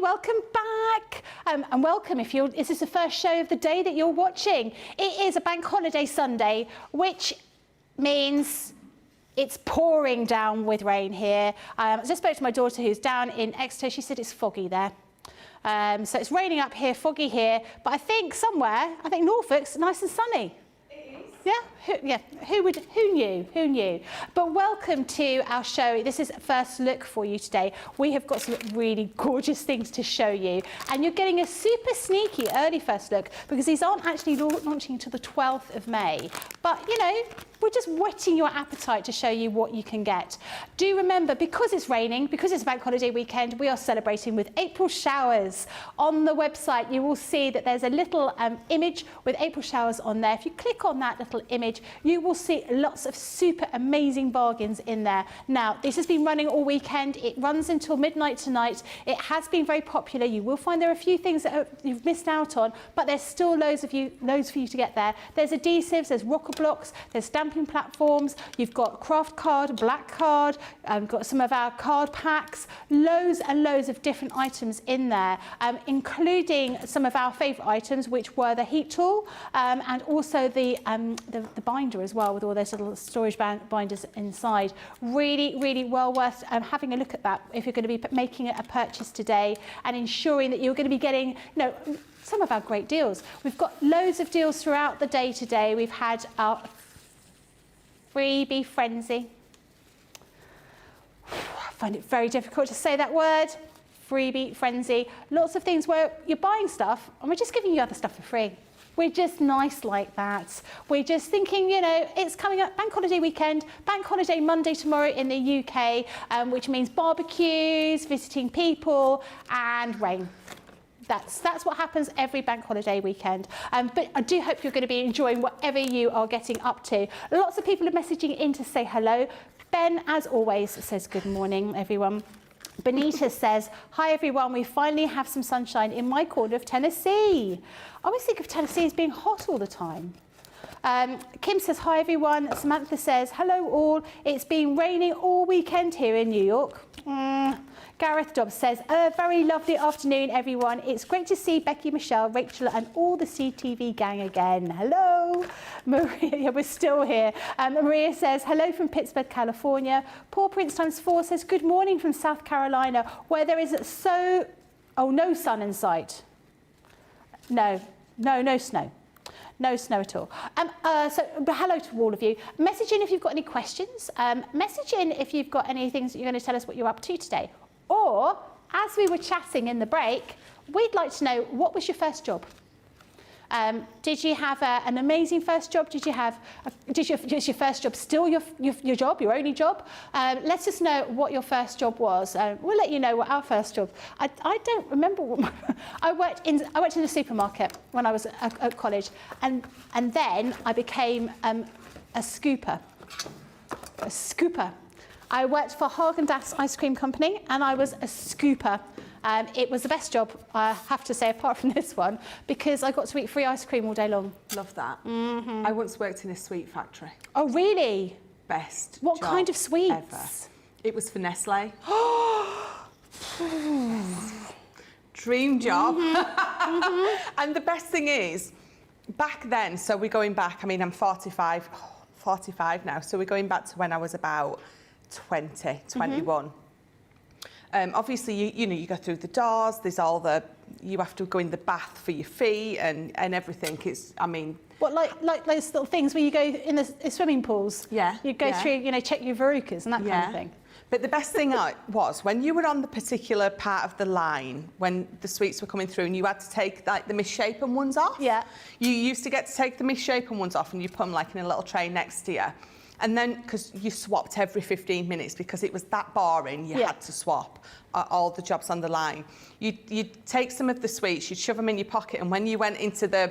welcome back. And welcome if this is the first show of the day that you're watching. It is a bank holiday Sunday, which means it's pouring down with rain here. I just spoke to my daughter who's down in Exeter. She said it's foggy there. So it's raining up here, foggy here, but I think Norfolk's nice and sunny. Yeah, who knew? But welcome to our show. This is First Look for you today. We have got some really gorgeous things to show you, and you're getting a super sneaky early First Look because these aren't actually launching until the 12th of May. But, you know, we're just whetting your appetite to show you what you can get. Do remember, because it's raining, because it's a bank holiday weekend, we are celebrating with April showers. On the website, you will see that there's a little image with April showers on there. If you click on that little image, you will see lots of super amazing bargains in there. Now, this has been running all weekend. It runs until midnight tonight. It has been very popular. You will find there are a few things that you've missed out on, but there's still loads for you to get there. There's adhesives, there's rocker blocks, there's stamping platforms, you've got craft card, black card, got some of our card packs, loads and loads of different items in there, including some of our favourite items, which were the heat tool and also the binder as well, with all those little storage binders inside. Really well worth having a look at that if you're going to be making a purchase today and ensuring that you're going to be getting, you know, some of our great deals. We've got loads of deals throughout the day today. We've had our freebie frenzy. I find it very difficult to say that word. Freebie frenzy. Lots of things where you're buying stuff and we're just giving you other stuff for free. We're just nice like that. We're just thinking, you know, it's coming up, bank holiday weekend, bank holiday Monday tomorrow in the UK, which means barbecues, visiting people and rain. That's what happens every bank holiday weekend. But I do hope you're going to be enjoying whatever you are getting up to. Lots of people are messaging in to say hello. Ben, as always, says good morning, everyone. Benita says, hi everyone, we finally have some sunshine in my corner of Tennessee. I always think of Tennessee as being hot all the time. Kim says, hi everyone. Samantha says, hello all. It's been raining all weekend here in New York. Gareth Dobbs says, a very lovely afternoon, everyone. It's great to see Becky, Michelle, Rachel and all the CTV gang again. Hello. Maria, we're still here. Maria says, hello from Pittsburgh, California. Paul Prince ×4 says, good morning from South Carolina, where there is no sun in sight. No snow. No snow at all. So hello to all of you. Message in if you've got any questions. Message in if you've got any things that you're going to tell us what you're up to today. Or, as we were chatting in the break, we'd like to know, what was your first job? Did you have an amazing first job? Is your first job still your job, your only job? Let us know what your first job was. We'll let you know what our first job. I don't remember what I worked in a supermarket when I was at college, and then I became a scooper. A scooper. I worked for Haagen-Dazs ice cream company, and I was a scooper. It was the best job, I have to say, apart from this one, because I got to eat free ice cream all day long. Love that. I once worked in a sweet factory. Oh, really? Best What job kind of sweets? Ever. It was for Nestle. Dream job. And the best thing is, back then, so we're going back, I mean, I'm 45 now, so we're going back to when I was about 20, 21. Obviously, you know, you go through the doors, there's all you have to go in the bath for your feet and everything. It's, I mean... What, like those little things where you go in the swimming pools? Yeah. You go through, you know, check your verrucas and that kind of thing. But the best thing was, when you were on the particular part of the line, when the sweets were coming through and you had to take, like, the misshapen ones off. Yeah. You used to get to take the misshapen ones off and you put them, like, in a little tray next to you. And then, because you swapped every 15 minutes because it was that boring, you had to swap all the jobs on the line. You'd take some of the sweets, you'd shove them in your pocket, and when you went into the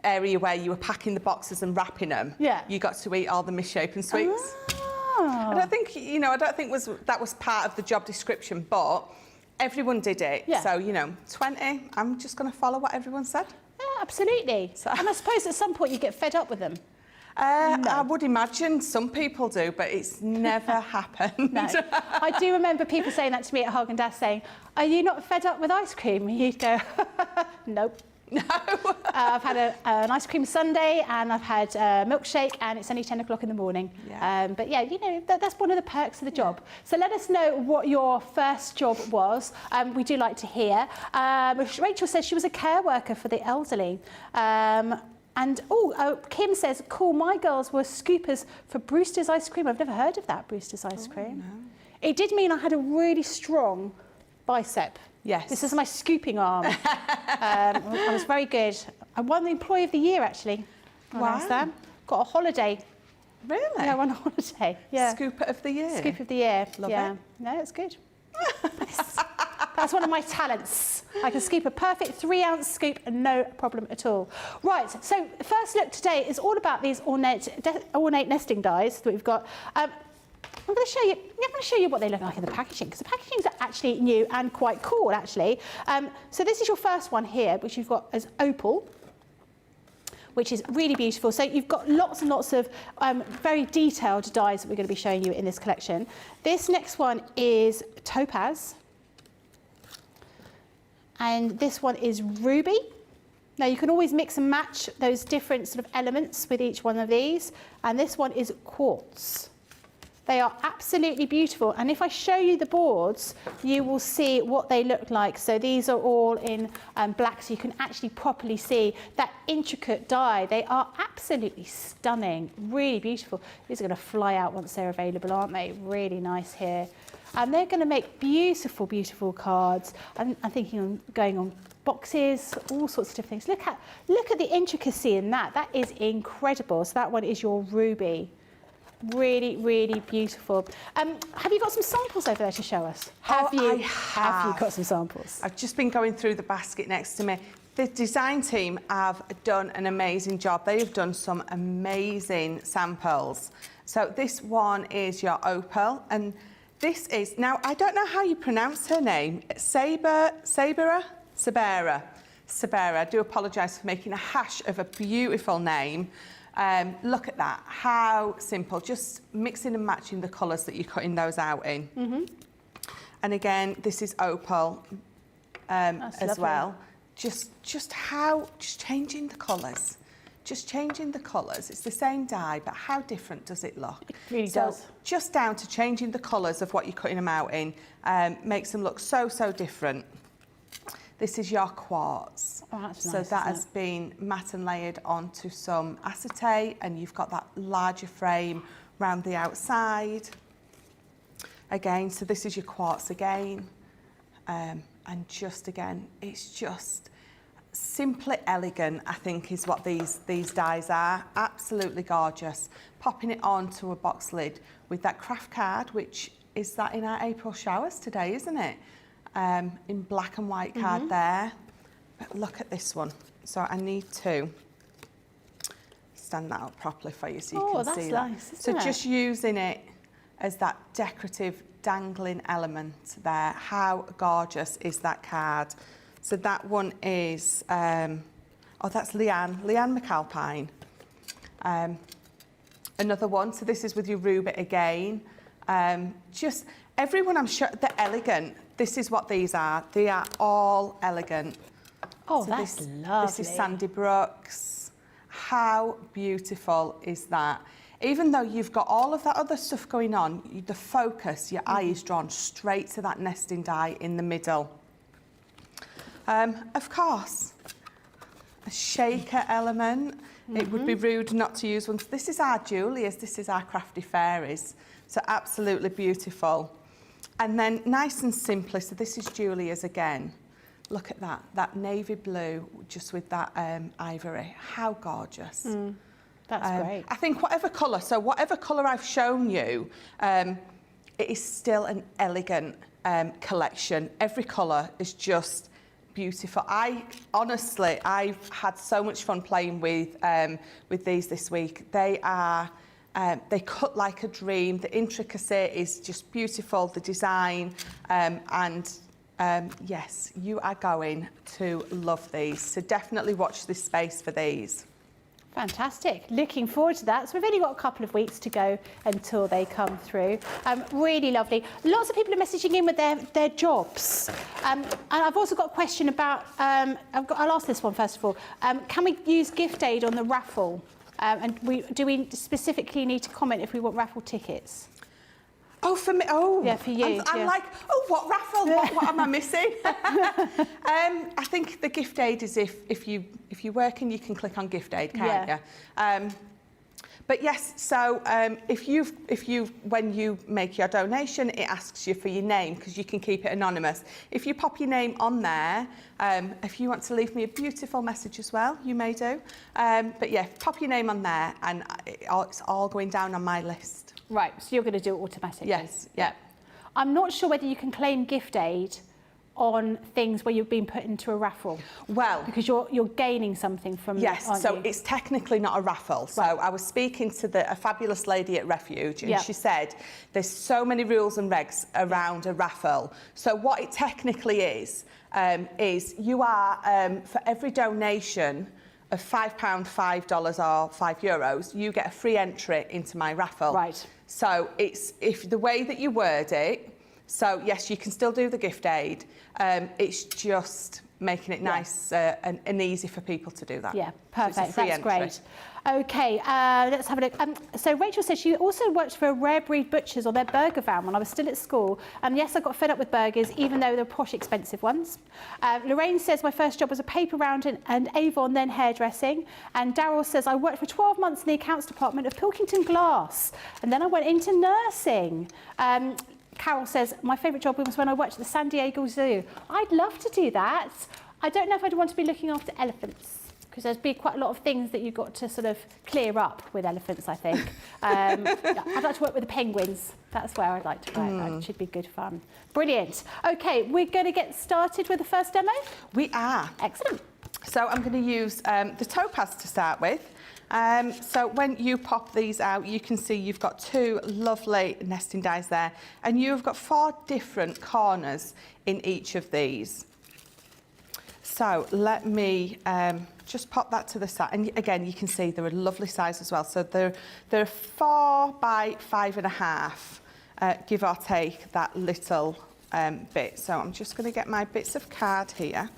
area where you were packing the boxes and wrapping them, you got to eat all the misshapen sweets. I don't think, you know, that was part of the job description, but everyone did it. Yeah. So, you know, 20, I'm just going to follow what everyone said. Yeah, absolutely. So. And I suppose at some point you get fed up with them. No. I would imagine some people do, but it's never happened. No. I do remember people saying that to me at Haagen-Dazs, saying, "Are you not fed up with ice cream?" And you'd go, "Nope." No. I've had an ice cream sundae and I've had a milkshake, and it's only 10 o'clock in the morning. Yeah. But yeah, you know, that's one of the perks of the job. So let us know what your first job was. We do like to hear. Rachel says she was a care worker for the elderly. Kim says, cool, my girls were scoopers for Brewster's ice cream. I've never heard of that, Brewster's ice cream. No. It did mean I had a really strong bicep. Yes. This is my scooping arm. I was very good. I won the Employee of the Year, actually. When I was there. Got a holiday. Really? Yeah, I won a holiday. Yeah. Scooper of the year. Scoop of the Year. Love yeah. it. No, it's good. That's one of my talents. I can scoop a perfect 3-ounce scoop and no problem at all. Right, so First Look today is all about these ornate nesting dies that we've got. I'm going to show you what they look like in the packaging, because the packagings are actually new and quite cool, actually. So this is your first one here, which you've got as Opal, which is really beautiful. So you've got lots and lots of very detailed dies that we're going to be showing you in this collection. This next one is Topaz. And this one is Ruby. Now you can always mix and match those different sort of elements with each one of these. And this one is Quartz. They are absolutely beautiful, and if I show you the boards, you will see what they look like. So these are all in black, so you can actually properly see that intricate die. They are absolutely stunning, really beautiful. These are going to fly out once they're available, aren't they? Really nice here. And they're going to make beautiful, beautiful cards. I'm thinking of going on boxes, all sorts of different things. Look at the intricacy in that. That is incredible. So that one is your Ruby. Really, really beautiful. Have you got some samples over there to show us? Have you got some samples? I've just been going through the basket next to me. The design team have done an amazing job. They have done some amazing samples. So this one is your Opal, and this is, now I don't know how you pronounce her name, Sabera. I do apologise for making a hash of a beautiful name. Look at that, how simple, just mixing and matching the colours that you're cutting those out in. Mm-hmm. And again, this is Opal as well. Just changing the colours. Just changing the colours. It's the same die, but how different does it look? It really does. Just down to changing the colours of what you're cutting them out in makes them look so, so different. This is your Quartz. Oh, that's so nice, that has been matte and layered onto some acetate, and you've got that larger frame round the outside. Again, so this is your Quartz again. And just again, it's just simply elegant, I think, is what these dies are. Absolutely gorgeous. Popping it onto a box lid with that craft card, which is that in our April showers today, isn't it? In black and white card there. But look at this one. So I need to stand that up properly for you so you can see that. Nice, so just using it as that decorative dangling element there. How gorgeous is that card? So that one is, that's Leanne McAlpine. Another one, so this is with your Ruby again. Just everyone, I'm sure, they're elegant. This is what these are. They are all elegant. Oh, so that's lovely. This is Sandy Brooks. How beautiful is that? Even though you've got all of that other stuff going on, the focus, your eye is drawn straight to that nesting die in the middle. Of course, a shaker element. It would be rude not to use one. This is our Julia's, this is our Crafty Fairies. So absolutely beautiful. And then nice and simply, so this is Julia's again. Look at that navy blue, just with that ivory. How gorgeous. That's great. I think whatever colour I've shown you, it is still an elegant collection. Every colour is just beautiful. I've had so much fun playing with these this week. They are, they cut like a dream. The intricacy is just beautiful, the design, yes, you are going to love these. So definitely watch this space for these. Fantastic. Looking forward to that. So we've only got a couple of weeks to go until they come through. Really lovely. Lots of people are messaging in with their jobs. And I've also got a question about, I'll ask this one first of all. Can we use gift aid on the raffle? And do we specifically need to comment if we want raffle tickets? Oh, for me? Oh, yeah, for you. I'm like, oh, what raffle? What am I missing? I think the gift aid is if you work and you can click on gift aid, can't you? But yes, so if you when you make your donation, it asks you for your name because you can keep it anonymous. If you pop your name on there, if you want to leave me a beautiful message as well, you may do. But yeah, pop your name on there, and it's all going down on my list. Right, so you're going to do it automatically? Yes, yeah. I'm not sure whether you can claim gift aid on things where you've been put into a raffle. Well, because you're gaining something from yes, aren't so you? it's technically not a raffle. So I was speaking to a fabulous lady at Refuge, and she said there's so many rules and regs around a raffle. So what it technically is you are for every donation of £5, $5 or €5, you get a free entry into my raffle. Right. So it's if the way that you word it. So yes, you can still do the gift aid. It's just making it nice and easy for people to do that. Yeah, perfect. So that's great. Okay, let's have a look. So Rachel says she also worked for a rare breed butchers on their burger van when I was still at school. And yes, I got fed up with burgers, even though they're posh, expensive ones. Lorraine says my first job was a paper round and Avon, then hairdressing. And Daryl says I worked for 12 months in the accounts department of Pilkington Glass, and then I went into nursing. Carol says, my favourite job was when I worked at the San Diego Zoo. I'd love to do that. I don't know if I'd want to be looking after elephants, because there's been quite a lot of things that you've got to sort of clear up with elephants, I think. I'd like to work with the penguins. That's where I'd like to work. That should be good fun. Brilliant. Okay, we're going to get started with the first demo? We are. Excellent. So I'm going to use the topaz to start with. So when you pop these out, you can see you've got two lovely nesting dies there, and you've got 4 different corners in each of these. So let me just pop that to the side, and again you can see they're a lovely size as well. So they're 4 by 5.5, give or take that little bit. So I'm just going to get my bits of card here.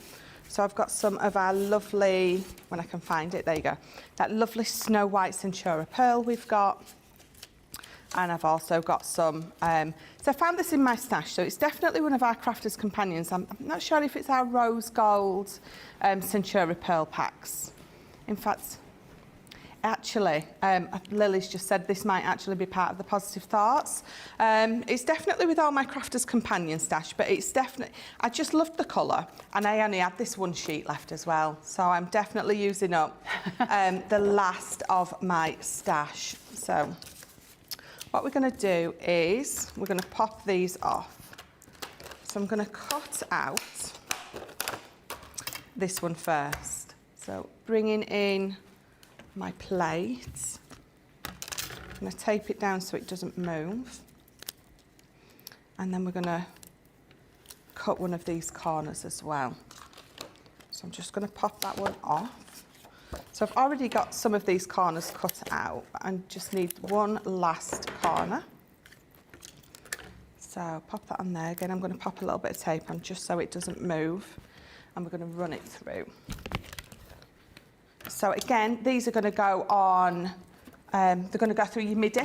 So I've got some of our lovely, when I can find it, there you go, that lovely Snow White Centura Pearl we've got. And I've also got some, so I found this in my stash, so it's definitely one of our Crafters Companions. I'm not sure if it's our Rose Gold Centura Pearl packs. In fact, actually, Lily's just said this might actually be part of the Positive Thoughts. It's definitely with all my Crafters Companion stash, but it's definitely, I just loved the colour, and I only had this one sheet left as well, so I'm definitely using up the last of my stash. So what we're going to do is we're going to pop these off. So I'm going to cut out this one first. So bringing in my plate, I'm going to tape it down so it doesn't move, and then we're going to cut one of these corners as well. So I'm just going to pop that one off. So I've already got some of these corners cut out, and just need one last corner. So pop that on there. Again, I'm going to pop a little bit of tape on just so it doesn't move, and we're going to run it through. So again, these are going to go on, they're going to go through your midi.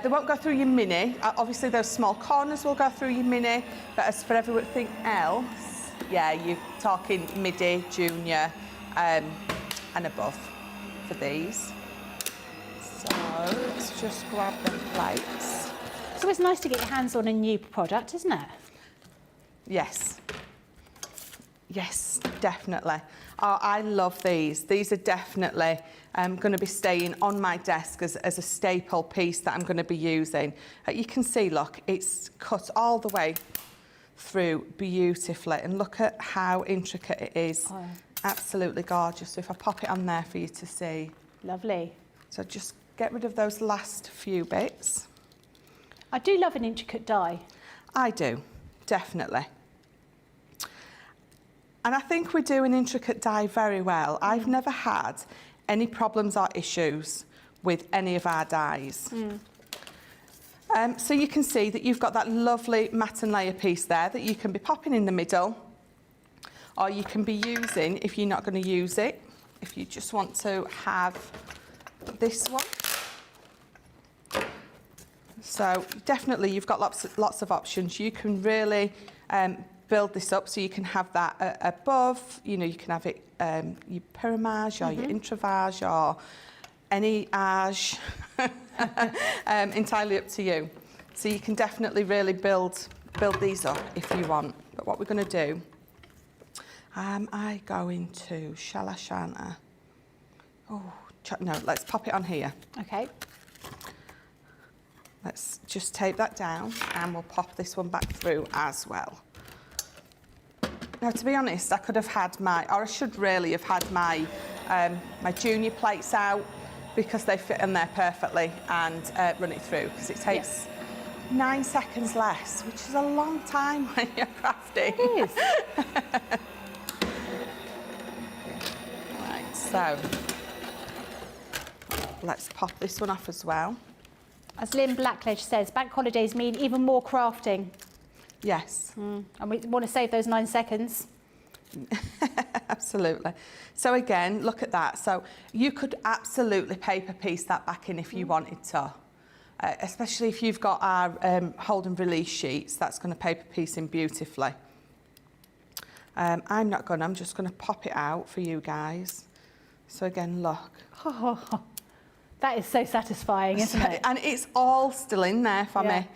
They won't go through your mini. Obviously, those small corners will go through your mini, but as for everything else, yeah, you're talking midi, junior, and above for these. So let's just grab them plates. It's always nice to get your hands on a new product, isn't it? Yes. Yes, definitely. Oh, I love these. These are definitely going to be staying on my desk as a staple piece that I'm going to be using. You can see, look, it's cut all the way through beautifully, and look at how intricate it is. Oh. Absolutely gorgeous. So if I pop it on there for you to see. Lovely. So just get rid of those last few bits. I do love an intricate die. I do, definitely. And I think we do an intricate die very well. I've never had any problems or issues with any of our dies. So you can see that you've got that lovely matte and layer piece there that you can be popping in the middle, or you can be using, if you're not going to use it, if you just want to have this one. So definitely you've got lots of options. You can really build this up, so you can have that above, you know, you can have it your pyramage or your intravage or any age, entirely up to you. So you can definitely really build these up if you want. But what we're going to do, am I going to, shall I, shan't I? Oh, no, let's pop it on here. Okay. Let's just tape that down and we'll pop this one back through as well. Now, to be honest, I could have had my, or I should really have had my, my junior plates out, because they fit in there perfectly, and run it through, because it takes 9 seconds less, which is a long time when you're crafting. It is. Right, so let's pop this one off as well. As Lynn Blackledge says, bank holidays mean even more crafting. Yes. And we want to save those 9 seconds. Absolutely. So again, look at that. So you could absolutely paper piece that back in if you wanted to, especially if you've got our hold and release sheets. That's going to paper piece in beautifully. I'm not going to, I'm just going to pop it out for you guys. So again, look. Oh, that is so satisfying, isn't it? And it's all still in there for me.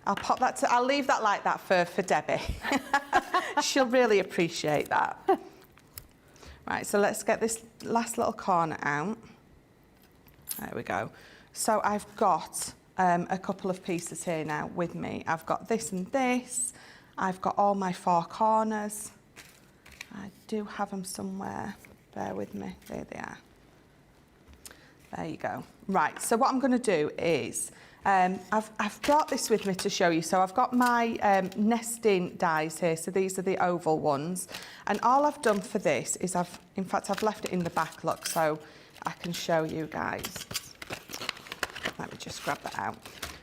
I'll pop that to, I'll leave that like that for Debbie. She'll really appreciate that. Right, so let's get this last little corner out. There we go. So I've got a couple of pieces here now with me. I've got this and this. I've got all my 4 corners. I do have them somewhere. Bear with me. There they are. There you go. Right, so what I'm going to do is, I've brought this with me to show you. So I've got my nesting dies here. So these are the oval ones. And all I've done for this is I've left it in the back, look, so I can show you guys. Let me just grab that out.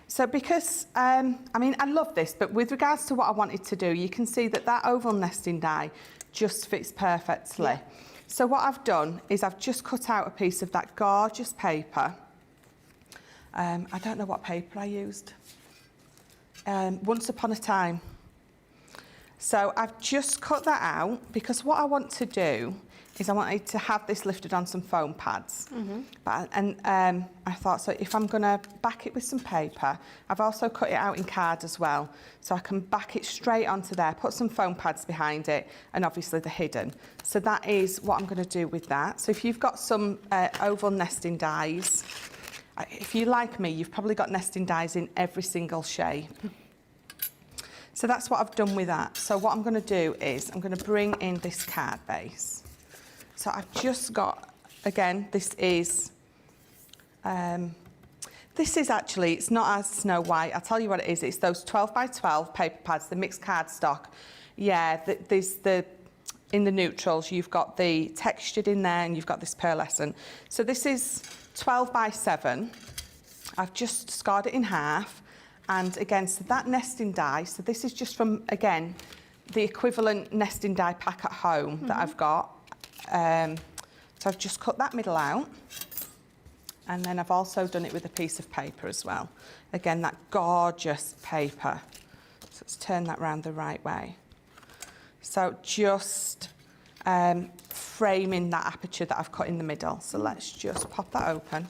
So because, I mean, I love this, but with regards to what I wanted to do, you can see that that oval nesting die just fits perfectly. Yeah. So what I've done is I've just cut out a piece of that gorgeous paper. I don't know what paper I used. Once Upon a Time. So I've just cut that out because what I want to do is I wanted to have this lifted on some foam pads. I thought, so if I'm going to back it with some paper, I've also cut it out in card as well. So I can back it straight onto there, put some foam pads behind it, and obviously the hidden. So that is what I'm going to do with that. So if you've got some oval nesting dies, if you like me, you've probably got nesting dies in every single shape. So that's what I've done with that. So what I'm going to do is I'm going to bring in this card base. So I've just got, again, this is actually, it's not as Snow White. I'll tell you what it is. It's those 12 by 12 paper pads, the mixed cardstock. Yeah, in the neutrals, you've got the textured in there and you've got this pearlescent. So this is 12 by 7. I've just scored it in half. And again, so that nesting die, so this is just from, again, the equivalent nesting die pack at home that I've got. So I've just cut that middle out. And then I've also done it with a piece of paper as well. Again, that gorgeous paper. So let's turn that round the right way. So just framing that aperture that I've cut in the middle. So let's just pop that open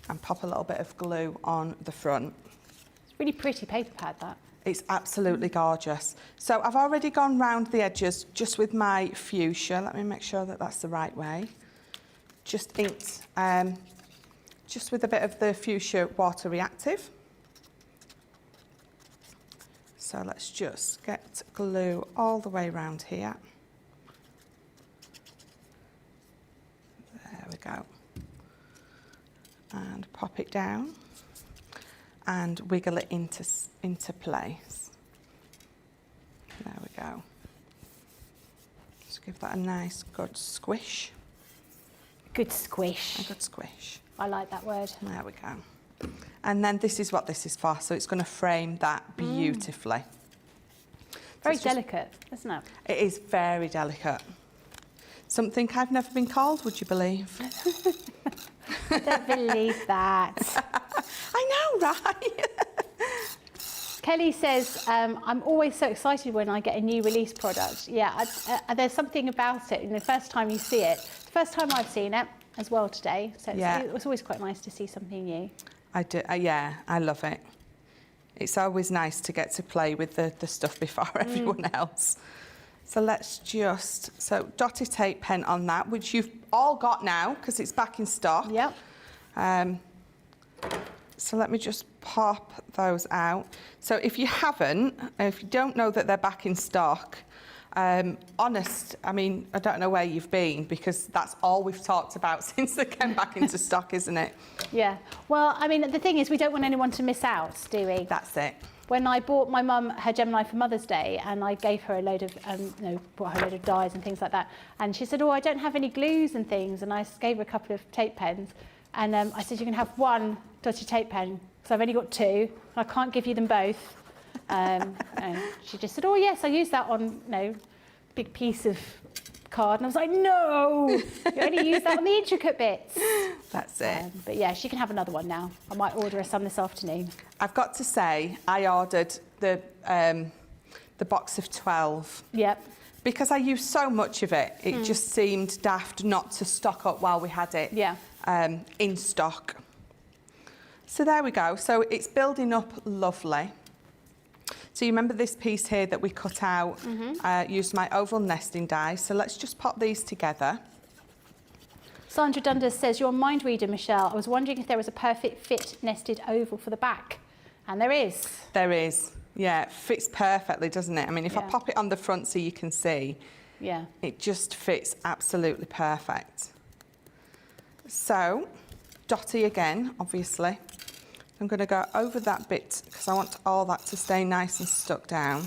and pop a little bit of glue on the front. It's really pretty paper pad, that. It's absolutely gorgeous. So I've already gone round the edges just with my fuchsia. Let me make sure that that's the right way. Just inked, just with a bit of the fuchsia water reactive. So let's just get glue all the way around here. There we go. And pop it down and wiggle it into place. There we go. Just give that a nice good squish. good squish. A good squish. I like that word. There we go. And then this is what this is for, so it's going to frame that beautifully. Very delicate, isn't it? It is very delicate. Something I've never been called, would you believe? I don't believe that. I know, right? Kelly says, I'm always so excited when I get a new release product. Yeah, there's something about it. And the first time you see it, the first time I've seen it as well today. So it was always quite nice to see something new. I do, yeah, I love it. It's always nice to get to play with the stuff before everyone else. So let's just, so dotted tape pen on that, which you've all got now because it's back in stock. Yep. So let me just pop those out. So if you haven't, if you don't know that they're back in stock, honest, I mean, I don't know where you've been because that's all we've talked about since they came back into stock, isn't it? Yeah. Well, I mean, the thing is, we don't want anyone to miss out, do we? That's it. When I bought my mum her Gemini for Mother's Day, and I gave her a load of, bought her a load of dies and things like that, and she said, "Oh, I don't have any glues and things," and I gave her a couple of tape pens, and I said, "You can have one dotted tape pen because I've only got two. I can't give you them both." And she just said, "Oh yes, I used that on big piece of card," and I was like, "No, you only use that on the intricate bits." That's it. But yeah, she can have another one now. I might order her some this afternoon. I've got to say, I ordered the box of 12. Yep. Because I used so much of it, it just seemed daft not to stock up while we had it in stock. So there we go. So it's building up lovely. So you remember this piece here that we cut out, used my oval nesting die. So let's just pop these together. Sandra Dundas says, "You're a mind reader, Michelle. I was wondering if there was a perfect fit nested oval for the back." And there is. There is. Yeah, it fits perfectly, doesn't it? I mean, if I pop it on the front so you can see, it just fits absolutely perfect. So, dotty again, obviously. I'm going to go over that bit because I want all that to stay nice and stuck down.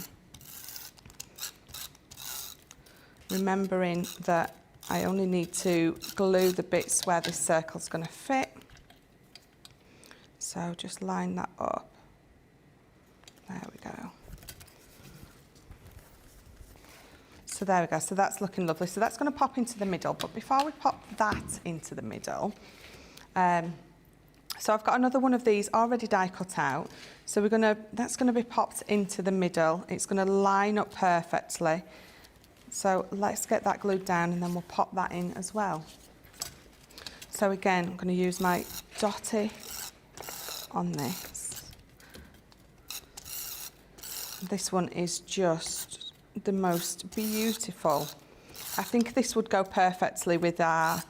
Remembering that I only need to glue the bits where this circle's going to fit. So just line that up. There we go. So there we go. So that's looking lovely. So that's going to pop into the middle. But before we pop that into the middle, so I've got another one of these already die cut out. So that's going to be popped into the middle. It's going to line up perfectly. So let's get that glued down and then we'll pop that in as well. So again, I'm going to use my dotty on this. This one is just the most beautiful. I think this would go perfectly with our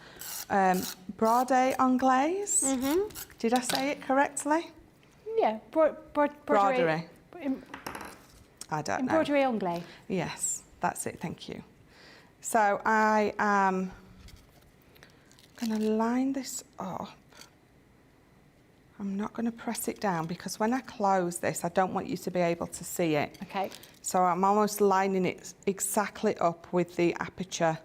Broadé Anglaise. Did I say it correctly? Yeah, broderie. I don't know. Embroidery Anglaise. Yes, that's it, thank you. So I am going to line this up. I'm not going to press it down because when I close this, I don't want you to be able to see it. Okay. So I'm almost lining it exactly up with the aperture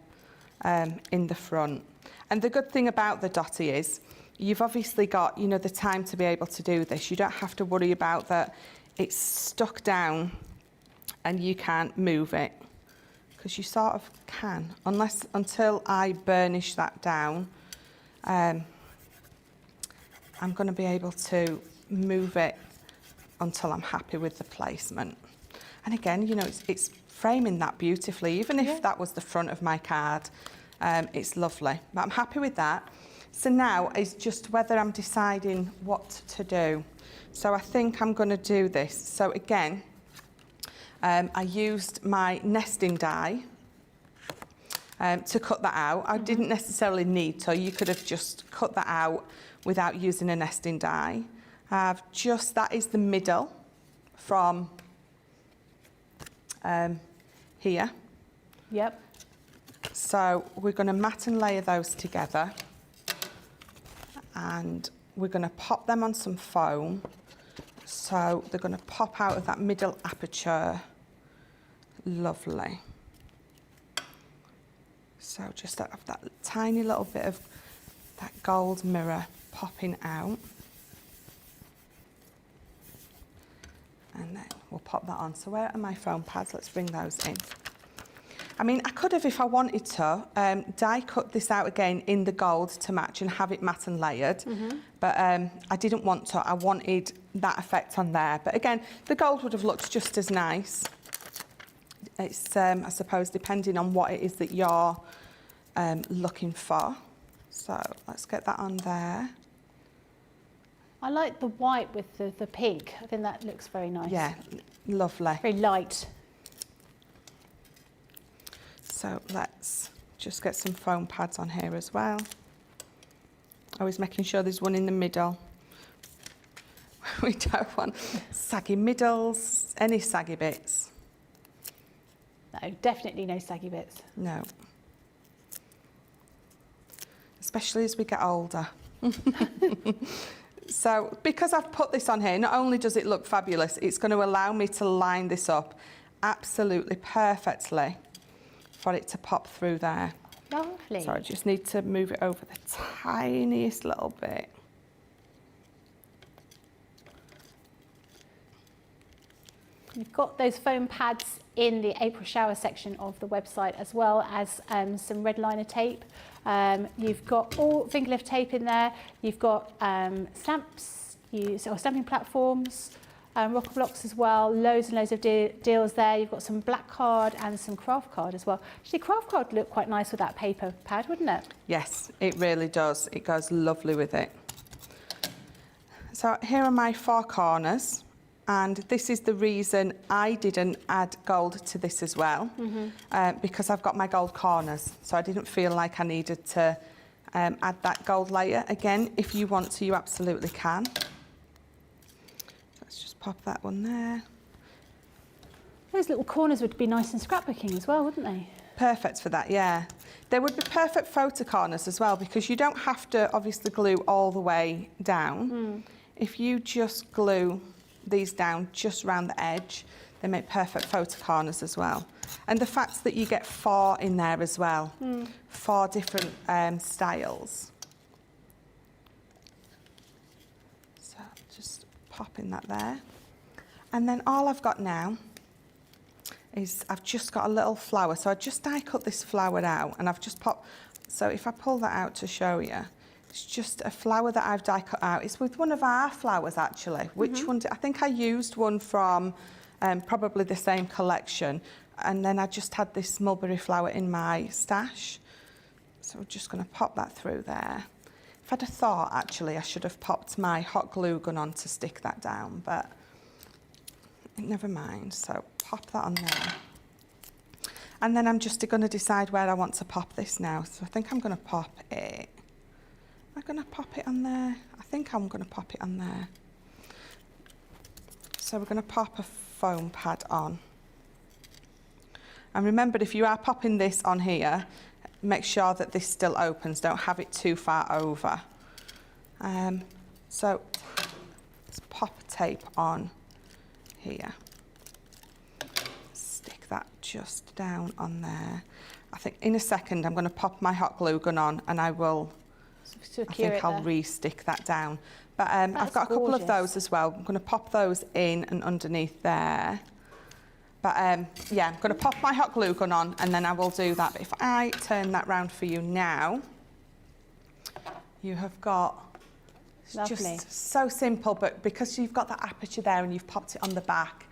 in the front. And the good thing about the dotty is you've obviously got, the time to be able to do this. You don't have to worry about that it's stuck down and you can't move it, because you sort of can, until I burnish that down. I'm going to be able to move it until I'm happy with the placement. And again, it's framing that beautifully, even if that was the front of my card. It's lovely, but I'm happy with that. So now it's just whether I'm deciding what to do. So I think I'm going to do this. So again, I used my nesting die to cut that out. I didn't necessarily need to. You could have just cut that out without using a nesting die. That is the middle from here. Yep. So we're going to mat and layer those together, and we're going to pop them on some foam. So they're going to pop out of that middle aperture. Lovely. So just have that tiny little bit of that gold mirror popping out. And then we'll pop that on. So where are my foam pads? Let's bring those in. I mean, I could have, if I wanted to, die cut this out again in the gold to match and have it matte and layered. But I didn't want to. I wanted that effect on there. But again, the gold would have looked just as nice. It's, I suppose, depending on what it is that you're looking for. So let's get that on there. I like the white with the pink. I think that looks very nice. Yeah, lovely. Very light. So let's just get some foam pads on here as well. Always making sure there's one in the middle. We don't want saggy middles, any saggy bits. No, definitely no saggy bits. No. Especially as we get older. So because I've put this on here, not only does it look fabulous, it's going to allow me to line this up absolutely perfectly for it to pop through there. Lovely. So I just need to move it over the tiniest little bit. You've got those foam pads in the April shower section of the website, as well as some red liner tape. You've got all finger lift tape in there. You've got stamps, or stamping platforms, rocker blocks as well. Loads and loads of deals there. You've got some black card and some craft card as well. Actually, craft card would look quite nice with that paper pad, wouldn't it? Yes, it really does. It goes lovely with it. So here are my 4 corners. And this is the reason I didn't add gold to this as well, because I've got my gold corners. So I didn't feel like I needed to add that gold layer. Again, if you want to, you absolutely can. Let's just pop that one there. Those little corners would be nice in scrapbooking as well, wouldn't they? Perfect for that, yeah. They would be perfect photo corners as well, because you don't have to obviously glue all the way down. If you just glue these down just round the edge, they make perfect photo corners as well. And the fact that you get 4 in there as well, 4 different styles. So just popping that there. And then all I've got now is I've just got a little flower. So I just die cut this flower out, and I've just popped, so if I pull that out to show you, it's just a flower that I've die cut out. It's with one of our flowers, actually. Which one? I think I used one from probably the same collection. And then I just had this mulberry flower in my stash. So we're just going to pop that through there. If I'd have thought, actually, I should have popped my hot glue gun on to stick that down. But never mind. So pop that on there. And then I'm just going to decide where I want to pop this now. So I think I'm going to pop it. Am I going to pop it on there? I think I'm going to pop it on there. So we're going to pop a foam pad on. And remember, if you are popping this on here, make sure that this still opens. Don't have it too far over. So let's pop a tape on here. Stick that just down on there. I think in a second I'm going to pop my hot glue gun on, and I will... I think I'll re-stick that down. But I've got a couple of those as well. I'm going to pop those in and underneath there. But yeah, I'm going to pop my hot glue gun on, and then I will do that. But if I turn that round for you now, you have got... Lovely. Just so simple, but because you've got that aperture there and you've popped it on the back,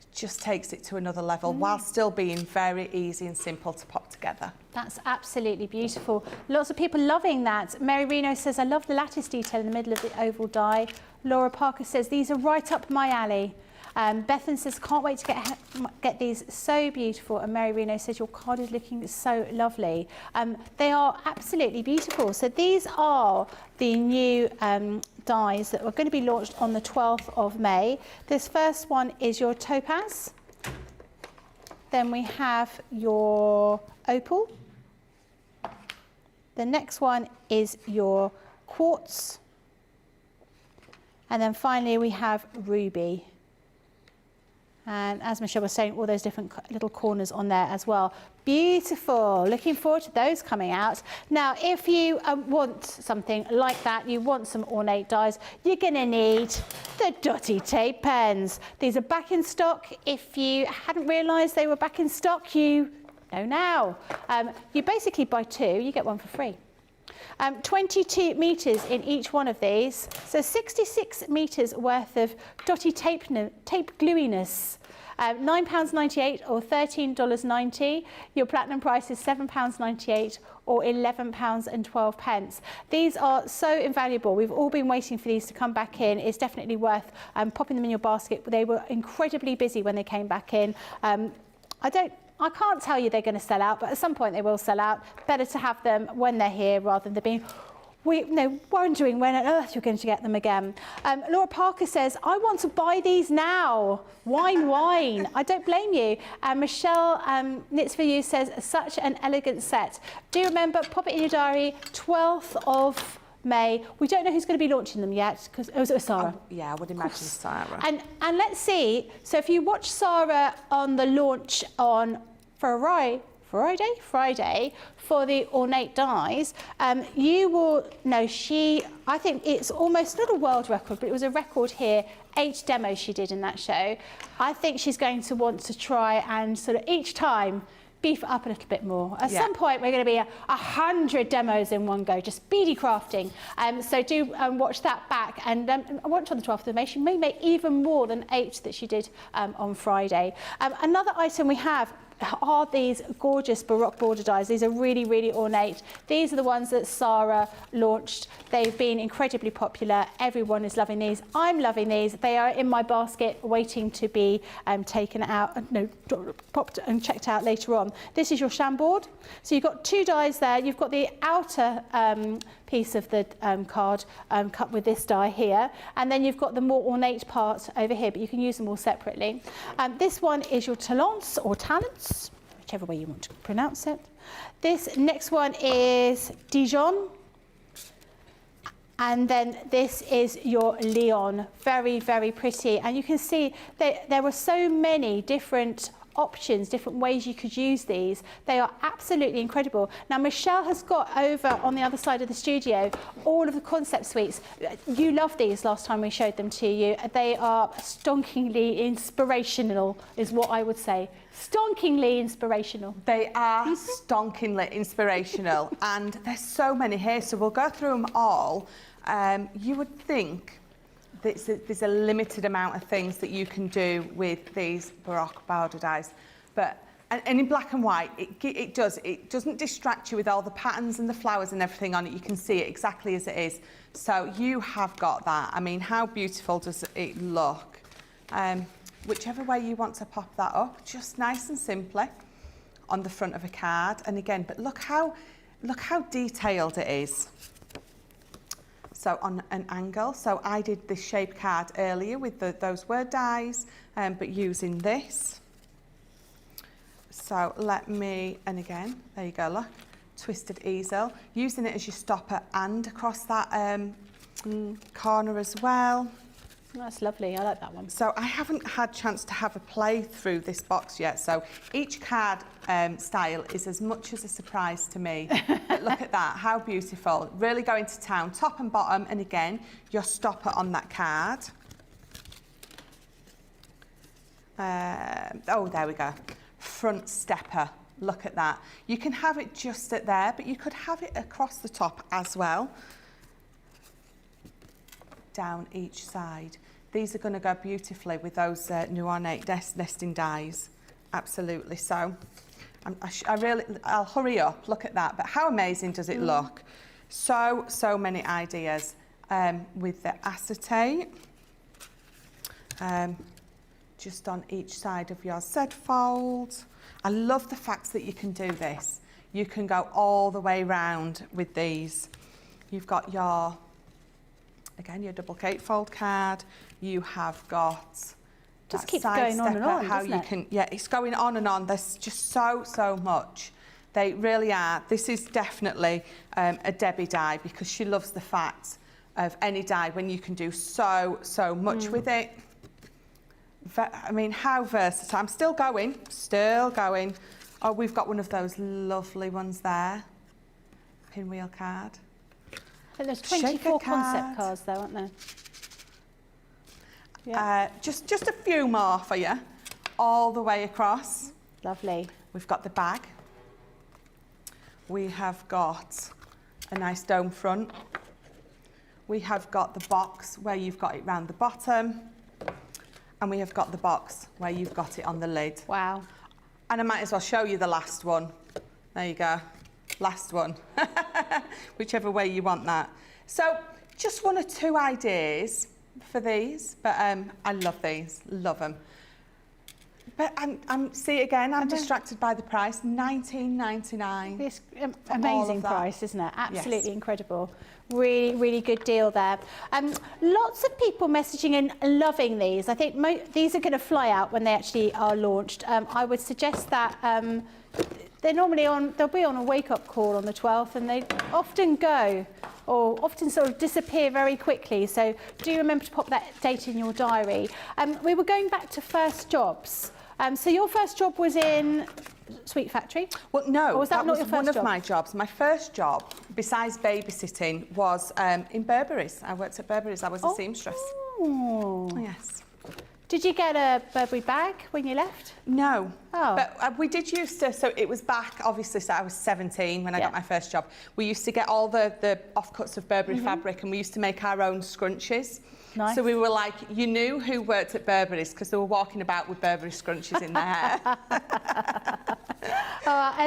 it just takes it to another level while still being very easy and simple to pop together. That's absolutely beautiful. Lots of people loving that. Mary Reno says, I love the lattice detail in the middle of the oval die. Laura Parker says, these are right up my alley. Bethan says, can't wait to get these, so beautiful. And Mary Reno says, your card is looking so lovely. They are absolutely beautiful. So these are the new dies that are going to be launched on the 12th of May. This first one is your topaz. Then we have your opal. The next one is your quartz. And then finally we have ruby. And as Michelle was saying, all those different little corners on there as well. Beautiful. Looking forward to those coming out. Now, if you want something like that, you want some ornate dies, you're going to need the dotty tape pens. These are back in stock. If you hadn't realised they were back in stock, you know now. You basically buy 2, you get 1 for free. 22 metres in each one of these, so 66 metres worth of dotty tape gluiness. £9.98 or $13.90. Your platinum price is £7.98 or £11.12. These are so invaluable. We've all been waiting for these to come back in. It's definitely worth popping them in your basket. They were incredibly busy when they came back in. I can't tell you they're going to sell out, but at some point they will sell out. Better to have them when they're here rather than being wondering when on earth you're going to get them again. Laura Parker says, I want to buy these now. Wine. I don't blame you. Michelle Knits For You says, such an elegant set. Do remember, pop it in your diary, 12th of May. We don't know who's going to be launching them yet, because it was Sarah. Yeah, I would imagine Sarah. And let's see. So if you watch Sarah on the launch on Friday for the Ornate Dies, you will know I think it's almost not a world record, but it was a record here, 8 demos she did in that show. I think she's going to want to try and sort of each time beef it up a little bit more. At some point, we're going to be 100 demos in one go, just speedy crafting. So do watch that back and watch on the 12th of May. She may make even more than 8 that she did on Friday. Another item we have are these gorgeous Baroque border dies. These are really, really ornate. These are the ones that Sarah launched. They've been incredibly popular. Everyone is loving these. I'm loving these. They are in my basket waiting to be taken out, popped and checked out later on. This is your Chambord. So you've got 2 dies there. You've got the outer piece of the card cut with this die here, and then you've got the more ornate part over here, but you can use them all separately. This one is your talents or talents, whichever way you want to pronounce it. This next one is Dijon, and then this is your Leon. Very, very pretty, and you can see that there were so many different options, different ways you could use these. They are absolutely incredible. Now, Michelle has got over on the other side of the studio all of the concept suites. You loved these last time we showed them to you. They are stonkingly inspirational, is what I would say. Stonkingly inspirational. They are Stonkingly inspirational, and there's so many here, so we'll go through them all. You would think there's a limited amount of things that you can do with these Baroque border dies, but and in black and white, it doesn't distract you with all the patterns and the flowers and everything on it. You can see it exactly as it is. So you have got that. I mean, how beautiful does it look? Whichever way you want to pop that up, just nice and simply on the front of a card. And again, but look how detailed it is. So on an angle, so I did this shape card earlier with those word dies, but using this. So and again, there you go, look, twisted easel, using it as your stopper and across that corner as well. That's lovely, I like that one. So I haven't had a chance to have a play through this box yet, so each card style is as much as a surprise to me. But look at that, how beautiful. Really going to town, top and bottom, and again, your stopper on that card. Oh, there we go. Front stepper, look at that. You can have it just at there, but you could have it across the top as well. Down each side. These are going to go beautifully with those new Ornate Nesting Dies. Absolutely. So I'll hurry up, look at that. But how amazing does it look? So many ideas with the acetate. Just on each side of your Z fold. I love the fact that you can do this. You can go all the way round with these. You've got your double gatefold card. You have got just keeps going on and on, doesn't it? Yeah, it's going on and on. There's just so much. They really are. This is definitely a Debbie die, because she loves the fact of any die when you can do so much with it. I mean, how versatile. I'm still going, still going. Oh, we've got one of those lovely ones there. Pinwheel card. I think there's 24 concept cards though, aren't there? Yeah. Just a few more for you, all the way across. Lovely. We've got the bag. We have got a nice dome front. We have got the box where you've got it round the bottom. And we have got the box where you've got it on the lid. Wow. And I might as well show you the last one. There you go, last one. Whichever way you want that. So just 1 or 2 ideas for these, but I love these, love them. But see again, I'm distracted by the price, $19.99. It's amazing price, isn't it? Absolutely incredible. Really, really good deal there. Lots of people messaging and loving these. I think these are going to fly out when they actually are launched. I would suggest that they're normally they'll be on a wake-up call on the 12th, and they often go, or often sort of disappear very quickly. So do remember to pop that date in your diary. We were going back to first jobs. So your first job was in Sweet Factory? Well, no, or was that not your first one job? of my jobs. My first job, besides babysitting, was in Burberry's. I worked at Burberry's. I was a seamstress. Oh. Yes. Did you get a Burberry bag when you left? No. Oh. But we did used to, so it was back, obviously, so I was 17 when I got my first job. We used to get all the offcuts of Burberry fabric, and we used to make our own scrunchies. Nice. So we were like, you knew who worked at Burberry's because they were walking about with Burberry scrunchies in their hair.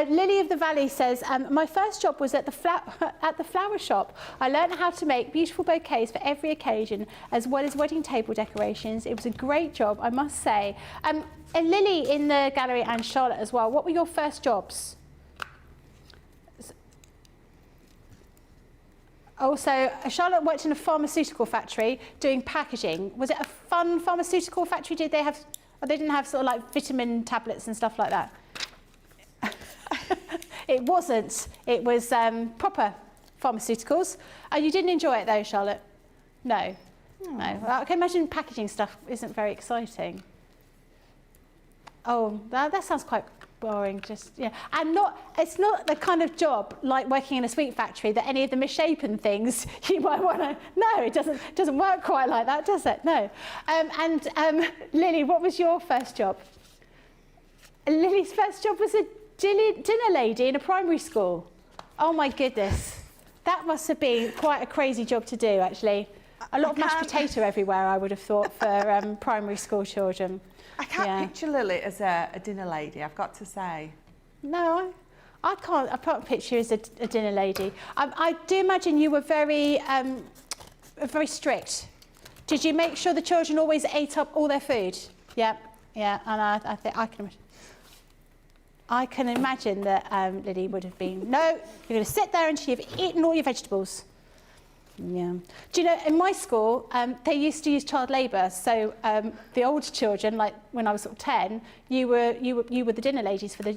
Lily of the Valley says, my first job was at the flower shop. I learned how to make beautiful bouquets for every occasion, as well as wedding table decorations. It was a great job, I must say. And Lily in the gallery, and Charlotte as well, what were your first jobs? Also, Charlotte worked in a pharmaceutical factory doing packaging. Was it a fun pharmaceutical factory? Did they have, or they didn't have sort of like vitamin tablets and stuff like that? It wasn't. It was proper pharmaceuticals. You didn't enjoy it though, Charlotte? No. No. Well, I can imagine packaging stuff isn't very exciting. Oh, that sounds quite boring, just, yeah. And it's not the kind of job like working in a sweet factory that any of the misshapen things you might want to, no, it doesn't work quite like that, does it? No. Lily, what was your first job? Lily's first job was a dinner lady in a primary school. Oh my goodness. That must have been quite a crazy job to do, actually. A lot of mashed potato everywhere, I would have thought, for primary school children. I can't picture Lily as a dinner lady, I've got to say. No, I can't picture you as a dinner lady. I do imagine you were very strict. Did you make sure the children always ate up all their food? Yeah, yeah, and I think I can imagine that Lily would have been, no, you're going to sit there until you've eaten all your vegetables. Yeah. Do you know, in my school, they used to use child labour. So the older children, like when I was sort of 10, you were the dinner ladies for the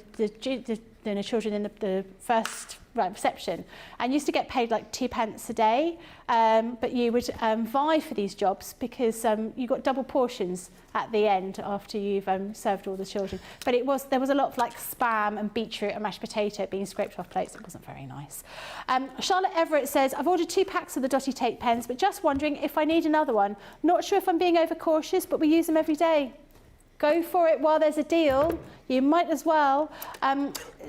children in the first reception, and used to get paid like 2p a day. But you would vie for these jobs because you got double portions at the end after you've served all the children. But there was a lot of like spam and beetroot and mashed potato being scraped off plates. It wasn't very nice. Charlotte Everett says, I've ordered 2 packs of the Dotty Tape pens, but just wondering if I need another one. Not sure if I'm being overcautious, but we use them every day. Go for it while there's a deal. You might as well.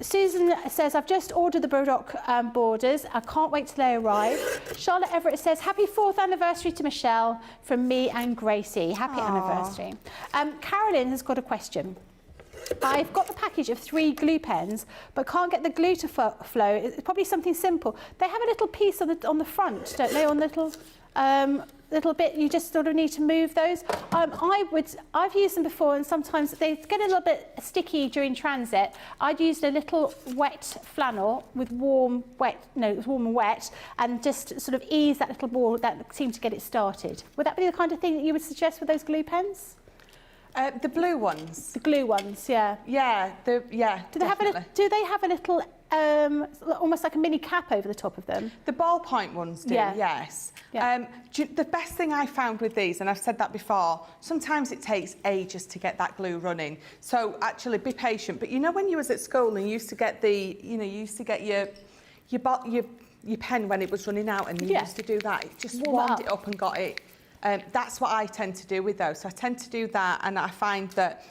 Susan says, I've just ordered the Baroque borders. I can't wait till they arrive. Charlotte Everett says, happy 4th anniversary to Michelle from me and Gracie. Happy anniversary. Carolyn has got a question. I've got the package of 3 glue pens, but can't get the glue to flow. It's probably something simple. They have a little piece on the front, don't they? On the little bit, you just sort of need to move those. I've used them before, and sometimes they get a little bit sticky during transit. I'd used a little wet flannel with warm and wet, and just sort of ease that little ball that seemed to get it started. Would that be the kind of thing that you would suggest with those glue pens? The blue ones. The glue ones, yeah. Yeah, Do they have a little almost like a mini cap over the top of them. The ballpoint ones do, yes. Yeah. The best thing I found with these, and I've said that before, sometimes it takes ages to get that glue running. So actually be patient. But you know when you was at school and you used to get your pen when it was running out and you used to do that, it just warmed it up and got it. That's what I tend to do with those. So I tend to do that, and I find that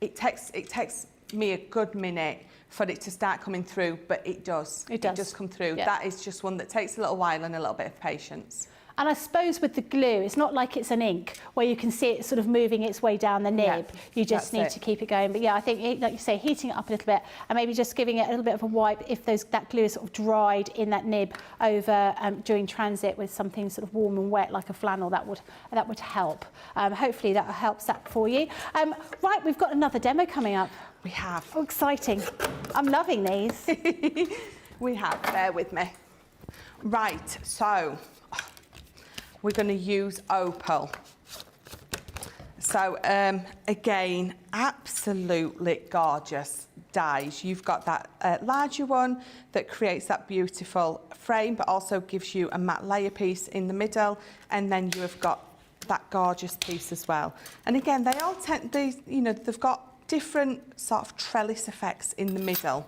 it takes me a good minute for it to start coming through, but it does. It does come through. Yeah. That is just one that takes a little while and a little bit of patience. And I suppose with the glue, it's not like it's an ink where you can see it sort of moving its way down the nib. You just need to keep it going. But yeah, I think, like you say, heating it up a little bit and maybe just giving it a little bit of a wipe if that glue is sort of dried in that nib over during transit with something sort of warm and wet like a flannel, that would help. Hopefully that helps that for you. Right, we've got another demo coming up. We have. Oh, exciting. I'm loving these. We have, bear with me. Right, so we're going to use Opal. So again, absolutely gorgeous dies. You've got that larger one that creates that beautiful frame, but also gives you a matte layer piece in the middle, and then you have got that gorgeous piece as well. And again, they all tend, they've got different sort of trellis effects in the middle.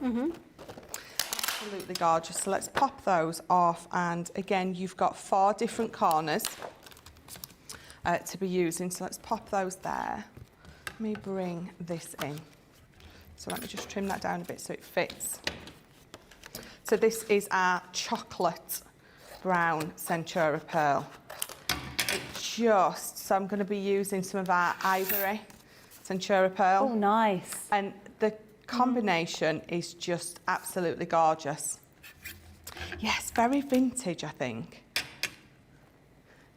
Absolutely gorgeous. So let's pop those off, and again you've got 4 different corners to be using, so let's pop those there. Let me bring this in. So let me just trim that down a bit so it fits. So this is our chocolate brown Centura pearl. So I'm going to be using some of our ivory Centura pearl. Oh, nice. And the combination is just absolutely gorgeous. Yes, very vintage, I think.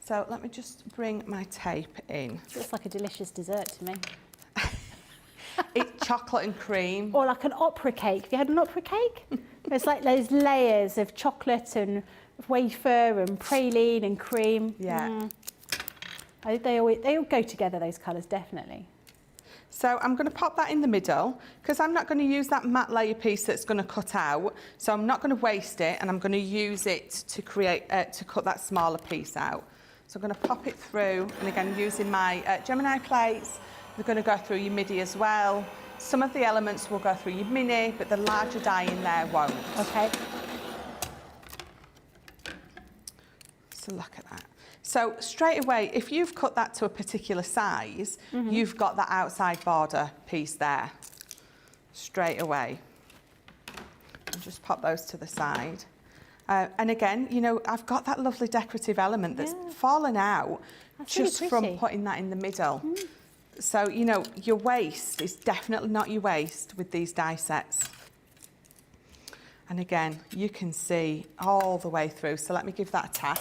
So let me just bring my tape in. Looks like a delicious dessert to me. It's chocolate and cream. Or like an opera cake. Have you had an opera cake? It's like those layers of chocolate and wafer and praline and cream. Yeah. They all go together, those colours, definitely. So I'm going to pop that in the middle because I'm not going to use that matte layer piece that's going to cut out. So I'm not going to waste it, and I'm going to use it to create to cut that smaller piece out. So I'm going to pop it through, and again using my Gemini plates. They're going to go through your MIDI as well. Some of the elements will go through your mini, but the larger die in there won't. Okay. So look at that. So straight away, if you've cut that to a particular size, you've got that outside border piece there. Straight away. I'll just pop those to the side. And again, I've got that lovely decorative element that's fallen out just really from putting that in the middle. So, your waste is definitely not your waste with these die sets. And again, you can see all the way through. So let me give that a tap.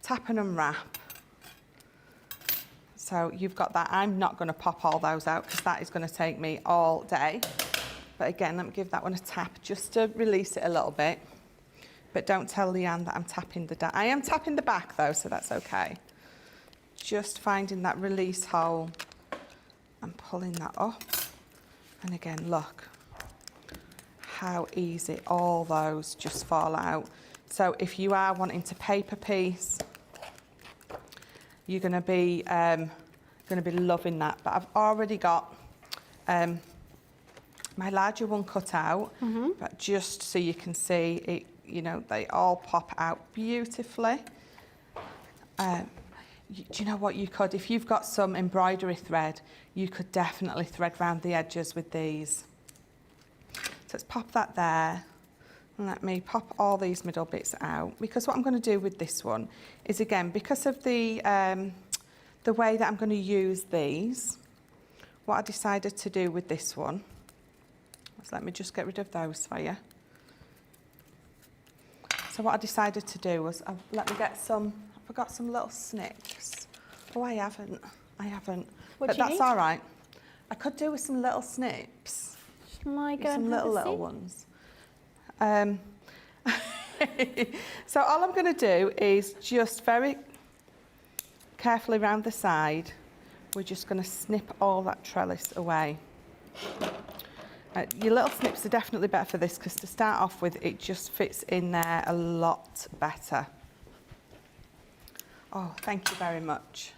Tap and unwrap. So you've got that. I'm not going to pop all those out because that is going to take me all day. But again, let me give that one a tap just to release it a little bit. But don't tell Leanne that I'm tapping the die. I am tapping the back though, so that's okay. Just finding that release hole and pulling that up. And again, look how easy all those just fall out. So if you are wanting to paper piece, you're going to be loving that. But I've already got my larger one cut out, but just so you can see it, they all pop out beautifully. Do you know what you could, if you've got some embroidery thread, you could definitely thread round the edges with these. So let's pop that there. And let me pop all these middle bits out, because what I'm going to do with this one is, again, because of the way that I'm going to use these, what I decided to do with this one, so let me just get rid of those for you. So what I decided to do was, let me get some, I forgot some little snips. Oh, I haven't. But that's all right. I could do with some little snips. Shall I go some little ones. So all I'm going to do is just very carefully round the side, we're just going to snip all that trellis away. Your little snips are definitely better for this because to start off with, it just fits in there a lot better. Oh, thank you very much.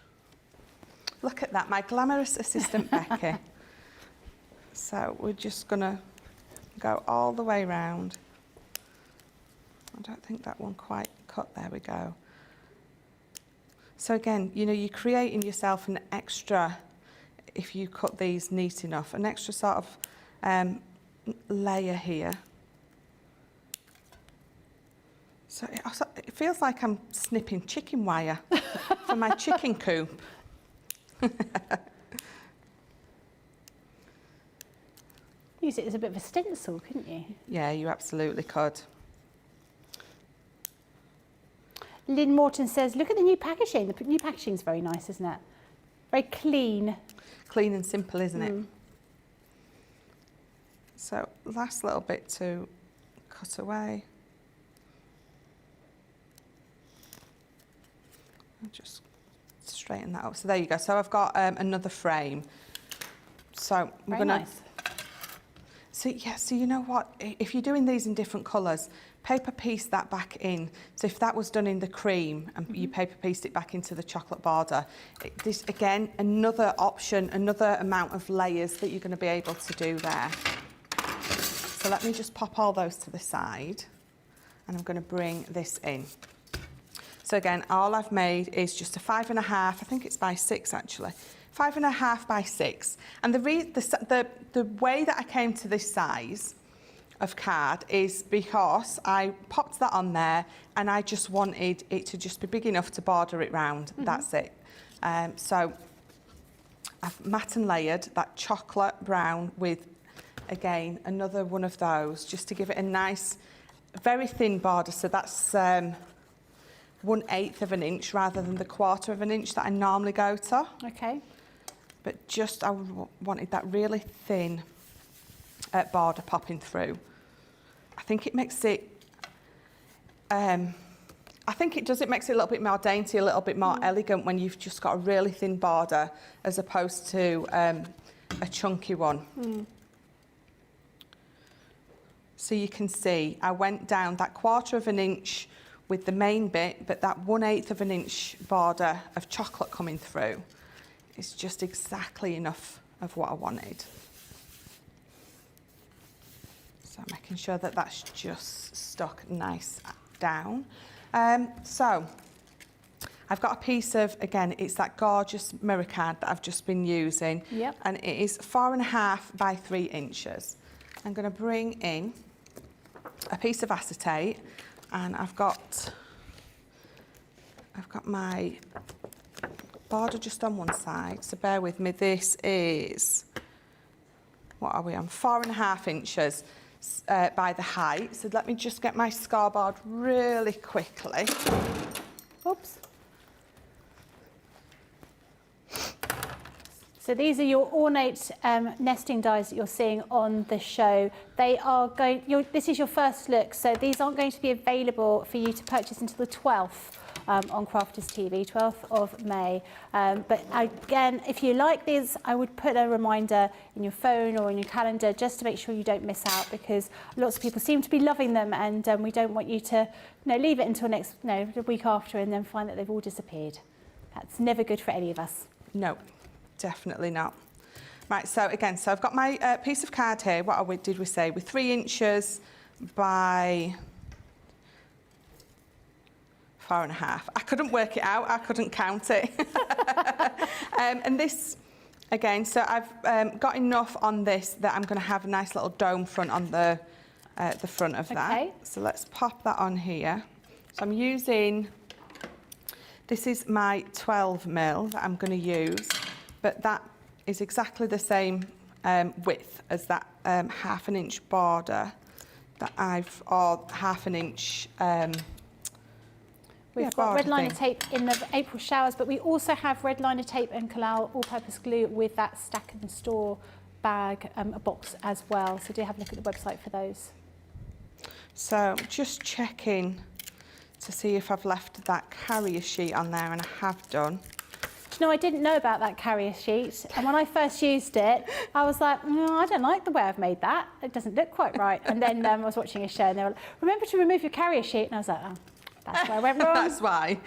Look at that, my glamorous assistant Becky. So we're just gonna go all the way round. I don't think that one quite cut, there we go. So again, you know, you're creating yourself an extra, if you cut these neat enough, an extra sort of layer here. So it feels like I'm snipping chicken wire for my chicken coop. Use it as a bit of a stencil, couldn't you? Yeah, you absolutely could. Lynn Morton says, look at the new packaging. The new packaging is very nice, isn't it? Very clean. Clean and simple, isn't it? So last little bit to cut away. I'll just straighten that up. So there you go. So I've got another frame. So we're going to... So yeah, so you know what? If you're doing these in different colours, paper piece that back in. So if that was done in the cream and you paper pieced it back into the chocolate border, this again, another option, another amount of layers that you're going to be able to do there. So let me just pop all those to the side and I'm going to bring this in. So again, all I've made is just a 5.5, I think it's by 6 actually. 5.5 by 6. And the way that I came to this size of card is because I popped that on there and I just wanted it to just be big enough to border it round. That's it. So I've matte and layered that chocolate brown with, again, another one of those just to give it a nice, very thin border. So that's 1/8 of an inch rather than the 1/4 of an inch that I normally go to. Okay. But just, I wanted that really thin border popping through. I think it makes it, it makes it a little bit more dainty, a little bit more elegant when you've just got a really thin border as opposed to a chunky one. So you can see I went down that 1/4 of an inch with the main bit, but that 1/8 of an inch border of chocolate coming through is just exactly enough of what I wanted. So making sure that that's just stuck nice down. So I've got a piece of, again, it's that gorgeous mirror card that I've just been using. Yep. And it is 4.5 by 3 inches. I'm going to bring in a piece of acetate and I've got my border just on one side, so bear with me. This is, what are we on? 4.5 inches by the height. So let me just get my scoreboard really quickly. Oops. So these are your ornate nesting dies that you're seeing on the show. They are going, this is your first look, so these aren't going to be available for you to purchase until the 12th. On Crafters TV, 12th of May. But again, if you like these, I would put a reminder in your phone or in your calendar just to make sure you don't miss out, because lots of people seem to be loving them, and we don't want you to leave it until the week after and then find that they've all disappeared. That's never good for any of us. No, definitely not. Right, so again, I've got my piece of card here. What did we say? With 3 inches by 4.5. I couldn't work it out. I couldn't count it. And this, again, so I've got enough on this that I'm going to have a nice little dome front on the front of that. So let's pop that on here. So I'm using, this is my 12mm that I'm going to use, but that is exactly the same width as that 1/2 inch border that or 1/2 inch. We've got red liner tape in the April showers, but we also have red liner tape and Collal all-purpose glue with that stack and store bag, a box as well. So do have a look at the website for those. So just checking to see if I've left that carrier sheet on there, and I have done. Do you know, I didn't know about that carrier sheet, and when I first used it, I was like, I don't like the way I've made that. It doesn't look quite right. And then I was watching a show, and they were like, remember to remove your carrier sheet, and I was like, oh, that's where I went wrong. That's why.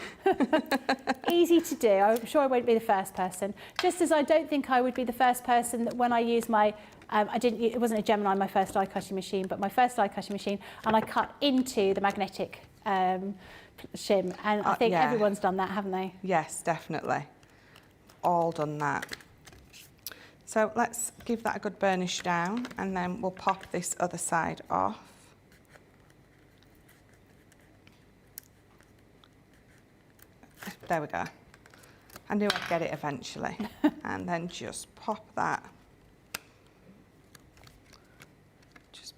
Easy to do. I'm sure I won't be the first person. Just as I don't think I would be the first person that when I use my, it wasn't a Gemini, my first die cutting machine, but my first die cutting machine, and I cut into the magnetic shim, and I think everyone's done that, haven't they? Yes, definitely. All done that. So let's give that a good burnish down, and then we'll pop this other side off. There we go. I knew I'd get it eventually. And then just pop that. Just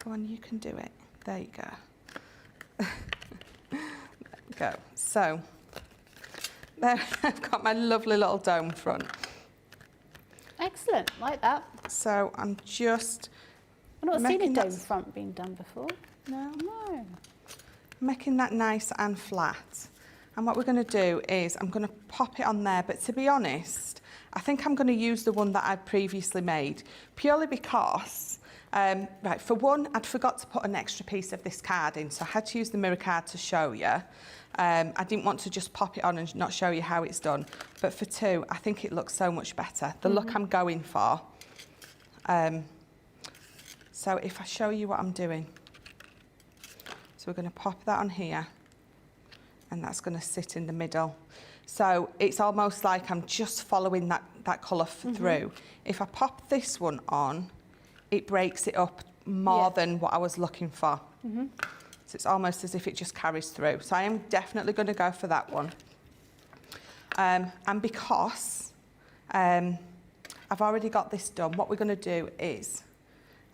go on, you can do it. There you go. There we go. So there I've got my lovely little dome front. Excellent, like that. So I'm just I've not seen a dome front being done before. No. No. Making that nice and flat. And what we're going to do is I'm going to pop it on there, but to be honest, I think I'm going to use the one that I previously made, purely because, right, for one, I'd forgot to put an extra piece of this card in, so I had to use the mirror card to show you. I didn't want to just pop it on and not show you how it's done, but for two, I think it looks so much better, the look I'm going for. So if I show you what I'm doing, so we're going to pop that on here, and that's going to sit in the middle. So it's almost like I'm just following that colour through. If I pop this one on, it breaks it up more than what I was looking for. So it's almost as if it just carries through. So I am definitely going to go for that one. And because I've already got this done, what we're going to do is,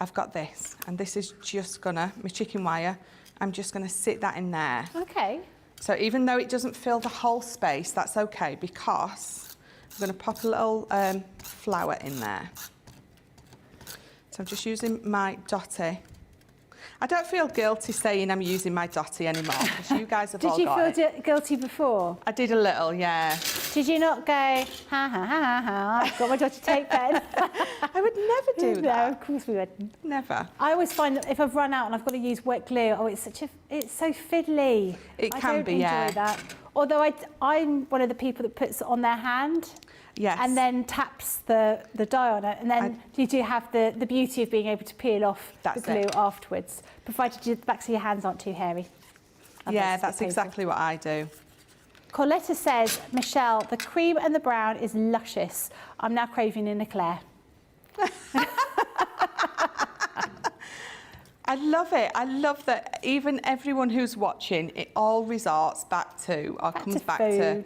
I've got this, and this is just gonna, my chicken wire, I'm just going to sit that in there. Okay. So even though it doesn't fill the whole space, that's okay, because I'm going to pop a little flower in there. So I'm just using my dotty. I don't feel guilty saying I'm using my dotty anymore, because you guys have all got it. Did you feel guilty before? I did a little, yeah. Did you not go, ha ha ha ha ha, I've got my dotty tape pen? I would never do that. No, of course we wouldn't. Never. I always find that if I've run out and I've got to use wet glue, oh, it's so fiddly. It can be, I don't enjoy that. Although I'm one of the people that puts it on their hand. Yes. And then taps the dye on it, and then you do have the beauty of being able to peel off the glue afterwards, provided the backs of your hands aren't too hairy. Yeah, that's exactly what I do. Coletta says, Michelle, the cream and the brown is luscious. I'm now craving an eclair. I love it. I love that even everyone who's watching, it all resorts back to, or comes back to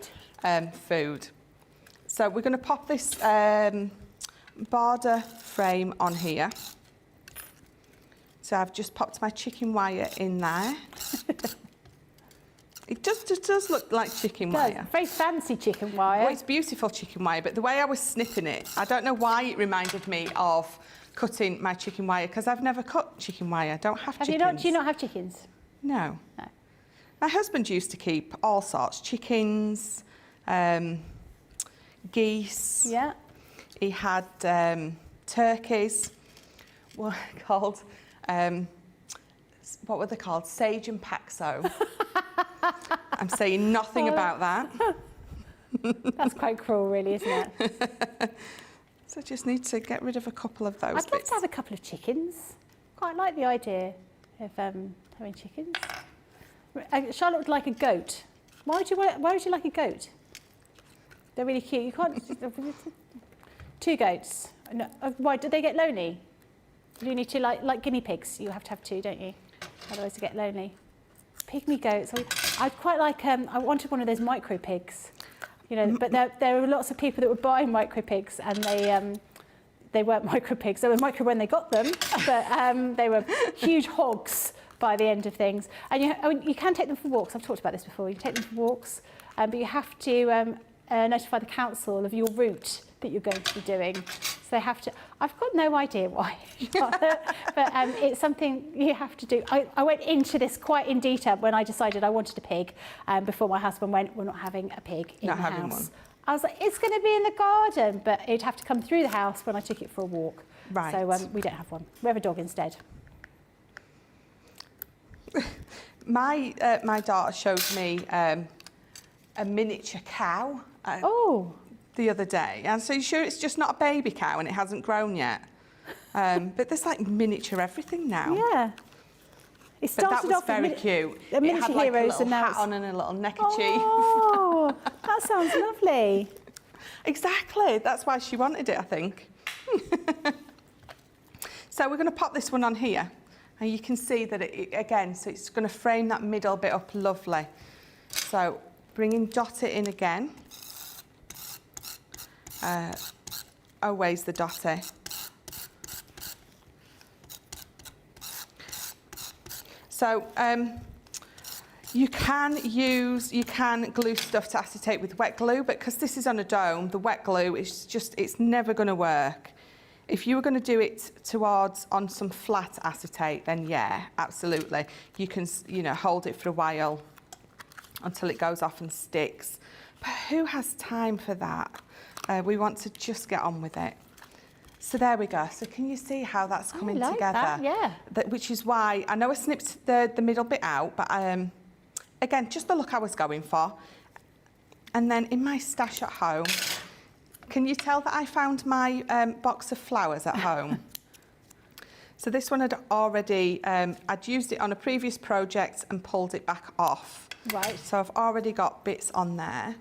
food. So we're going to pop this border frame on here. So I've just popped my chicken wire in there. It just does look like chicken wire. Very fancy chicken wire. Well, it's beautiful chicken wire, but the way I was snipping it, I don't know why it reminded me of cutting my chicken wire, because I've never cut chicken wire. I don't have chickens. Do you not have chickens? No. No. My husband used to keep all sorts, chickens, geese. Yeah. He had turkeys. What called? What were they called? Sage and Paxo. I'm saying nothing about that. That's quite cruel, really, isn't it? So I just need to get rid of a couple of those I'd love to have a couple of chickens. Quite like the idea of having chickens. Charlotte would like a goat. Why would you like a goat? They're really cute. You can't. Two goats. No, why do they get lonely? You need to like guinea pigs. You have to have two, don't you? Otherwise, they get lonely. Pygmy goats. I'd quite like. I wanted one of those micro pigs. You know, but there were lots of people that were buying micro pigs, and they weren't micro pigs. They were micro when they got them, but they were huge hogs by the end of things. And you can take them for walks. I've talked about this before. You can take them for walks, but you have to notify the council of your route that you're going to be doing. So they have to. I've got no idea why, but it's something you have to do. I went into this quite in detail when I decided I wanted a pig, before my husband went, we're not having a pig in the house. One. I was like, it's going to be in the garden, but it'd have to come through the house when I took it for a walk. Right. So we don't have one. We have a dog instead. My daughter showed me a miniature cow the other day. And so you sure it's just not a baby cow and it hasn't grown yet? But there's like miniature everything now. Yeah. It started that off was very cute. The miniature it had like heroes, a little hat on and a little neckerchief. Oh, that sounds lovely. Exactly. That's why she wanted it, I think. So we're going to pop this one on here. And you can see that again, so it's going to frame that middle bit up lovely. So dot it in again. Always the dotty. So you can glue stuff to acetate with wet glue, but because this is on a dome, the wet glue is it's never going to work. If you were going to do it on some flat acetate, then yeah, absolutely. You can, hold it for a while until it goes off and sticks. But who has time for that? We want to just get on with it. So there we go. So can you see how that's coming together? That, yeah. Which is why, I know I snipped the middle bit out, but again, just the look I was going for. And then in my stash at home, can you tell that I found my box of flowers at home? So this one had already, I'd used it on a previous project and pulled it back off. Right. So I've already got bits on there.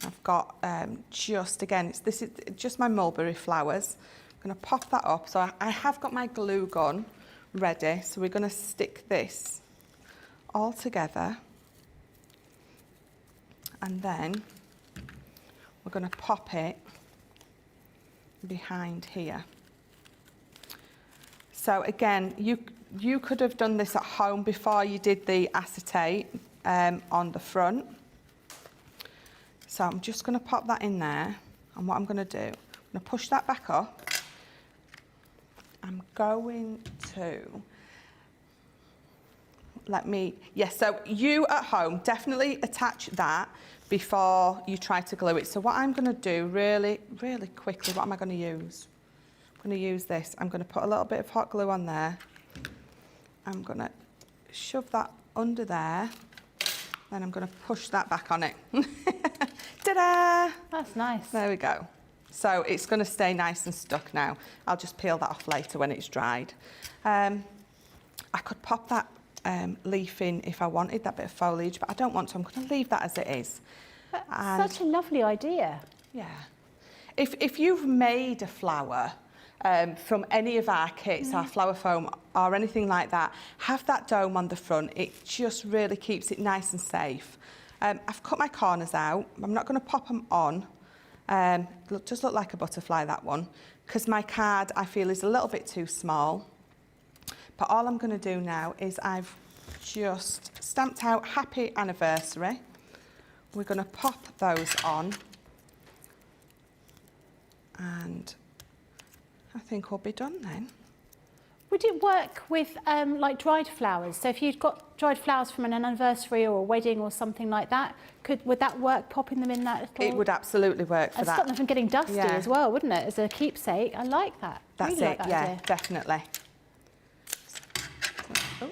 I've got this is just my mulberry flowers. I'm going to pop that up. So I have got my glue gun ready. So we're going to stick this all together. And then we're going to pop it behind here. So again, you could have done this at home before you did the acetate on the front. So I'm just going to pop that in there, and what I'm going to do, I'm going to push that back up. I'm going to so you at home, definitely attach that before you try to glue it. So what I'm going to do really, really quickly, what am I going to use? I'm going to use this. I'm going to put a little bit of hot glue on there. I'm going to shove that under there. Then I'm going to push that back on it. Ta-da! That's nice. There we go. So it's going to stay nice and stuck now. I'll just peel that off later when it's dried. I could pop that leaf in if I wanted, that bit of foliage, but I don't want to. I'm going to leave that as it is. Such a lovely idea. Yeah. If you've made a flower from any of our kits, our flower foam or anything like that, have that dome on the front. It just really keeps it nice and safe. I've cut my corners out. I'm not going to pop them on. It does look like a butterfly, that one, because my card, I feel, is a little bit too small. But all I'm going to do now is I've just stamped out Happy Anniversary. We're going to pop those on. And I think we'll be done then. Would it work with like dried flowers? So if you'd got dried flowers from an anniversary or a wedding or something like that, would that work, popping them in that little... It would absolutely work for that. And stop them from getting dusty as well, wouldn't it? As a keepsake. I like that. That's really it, like that yeah, idea. definitely. Oh.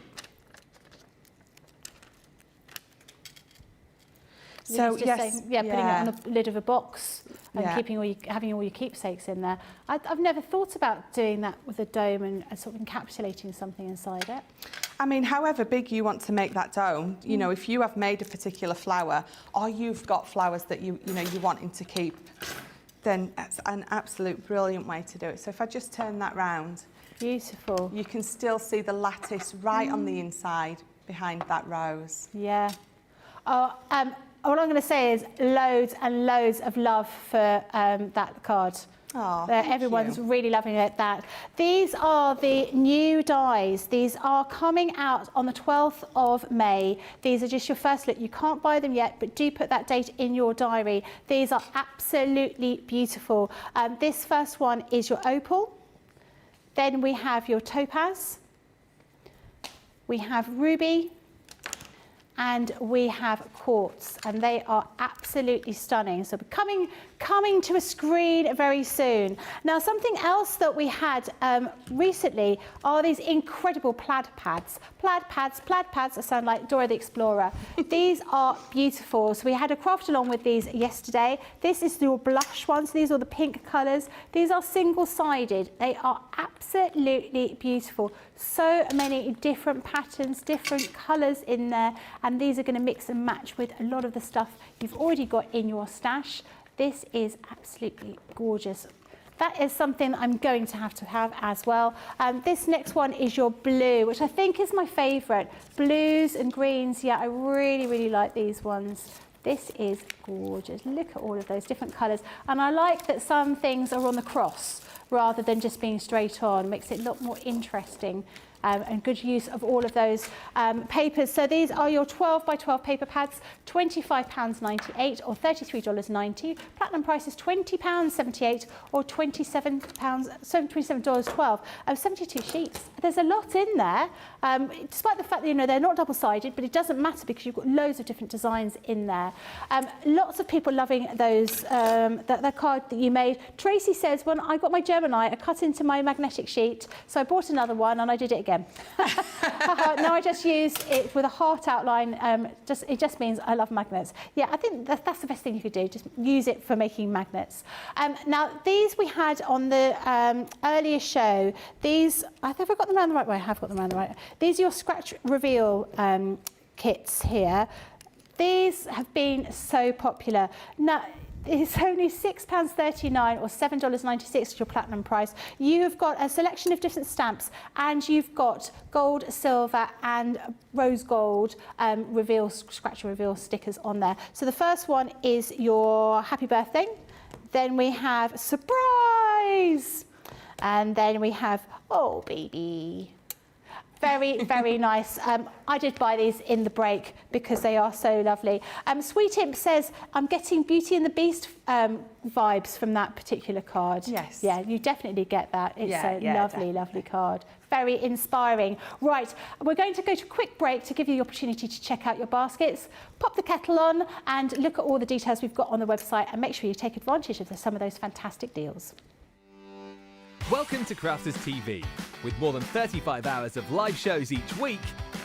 So yes, putting it on the lid of a box and having all your keepsakes in there. I've never thought about doing that with a dome and sort of encapsulating something inside it. I mean, however big you want to make that dome, you know, if you have made a particular flower or you've got flowers that you wanting to keep, then that's an absolute brilliant way to do it. So if I just turn that round, beautiful. You can still see the lattice right on the inside behind that rose. Yeah. All I'm going to say is loads and loads of love for that card. Oh, thank everyone's you. really loving that. These are the new dies. These are coming out on the 12th of May. These are just your first look. You can't buy them yet, but do put that date in your diary. These are absolutely beautiful. This first one is your opal. Then we have your topaz. We have ruby. And we have quartz, and they are absolutely stunning. So coming to a screen very soon. Now, something else that we had recently are these incredible plaid pads. Plaid pads, I sound like Dora the Explorer. These are beautiful. So we had a craft along with these yesterday. This is your blush ones. These are the pink colours. These are single-sided. They are absolutely beautiful. So many different patterns, different colours in there, and these are going to mix and match with a lot of the stuff you've already got in your stash. This is absolutely gorgeous. That is something I'm going to have as well. This next one is your blue, which I think is my favourite. Blues and greens, yeah, I really like these ones. This is gorgeous. Look at all of those different colours. And I like that some things are on the cross rather than just being straight on. Makes it a lot more interesting. And good use of all of those papers. So these are your 12 by 12 paper pads, £25.98 or $33.90. Platinum price is £20.78 or $27.12. 72 sheets. There's a lot in there, despite the fact that, you know, they're not double-sided, but it doesn't matter because you've got loads of different designs in there. Lots of people loving those, that card that you made. Tracy says, when I got my Gemini, I cut into my magnetic sheet, so I bought another one and I did it again. Now I just use it with a heart outline. It just means I love magnets. Yeah, I think that's the best thing you could do. Just use it for making magnets. Now these we had on the earlier show. These, I think I've got them around the right way. I have got them around the right way. These are your scratch reveal kits here. These have been so popular. Now, it's only £6.39 or $7.96 your platinum price. You've got a selection of different stamps, and you've got gold, silver and rose gold scratch reveal stickers on there. So the first one is your happy birthday. Then we have surprise. And then we have, oh baby. Very nice. I did buy these in the break because they are so lovely. Sweet Imp says, I'm getting Beauty and the Beast vibes from that particular card. Yes. Yeah, you definitely get that. It's a lovely, lovely card. Very inspiring. Right, we're going to go to a quick break to give you the opportunity to check out your baskets, pop the kettle on and look at all the details we've got on the website, and make sure you take advantage of some of those fantastic deals. Welcome to Crafters TV. With more than 35 hours of live shows each week,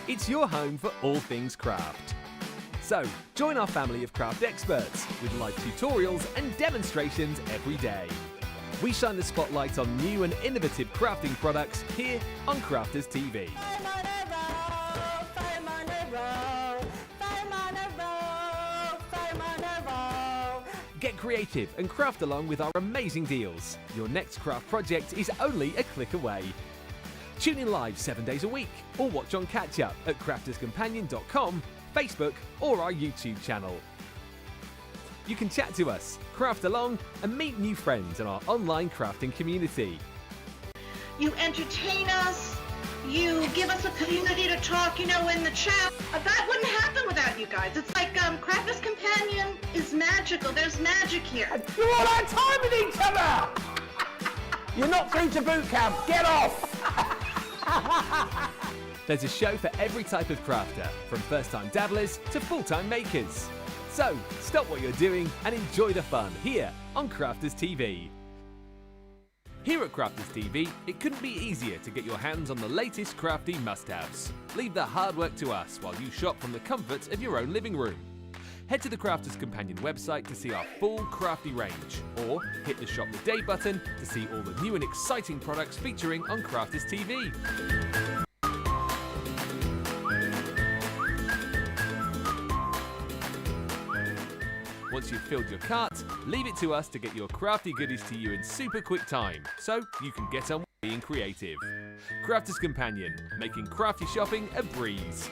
it's your home for all things craft. So, join our family of craft experts with live tutorials and demonstrations every day. We shine the spotlight on new and innovative crafting products here on Crafters TV. Get creative and craft along with our amazing deals. Your next craft project is only a click away. Tune in live 7 days a week or watch on catch up at crafterscompanion.com, Facebook or our YouTube channel. You can chat to us, craft along and meet new friends in our online crafting community. You entertain us, you give us a community to talk, in the chat. That wouldn't happen without you guys. It's like Crafters Companion is magical. There's magic here. You all had time with each other! You're not through to boot camp. Get off! There's a show for every type of crafter, from first-time dabblers to full-time makers. So, stop what you're doing and enjoy the fun here on Crafters TV. Here at Crafters TV, it couldn't be easier to get your hands on the latest crafty must-haves. Leave the hard work to us while you shop from the comfort of your own living room. Head to the Crafters Companion website to see our full crafty range, or hit the Shop the Day button to see all the new and exciting products featuring on Crafters TV. Once you've filled your cart, leave it to us to get your crafty goodies to you in super quick time, so you can get on with being creative. Crafters Companion, making crafty shopping a breeze.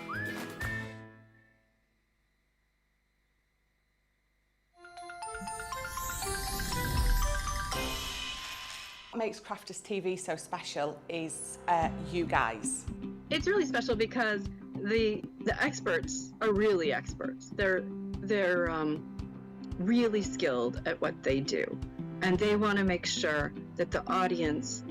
What makes Crafters TV so special is you guys. It's really special because the experts are really experts. They're really skilled at what they do, and they want to make sure that the audience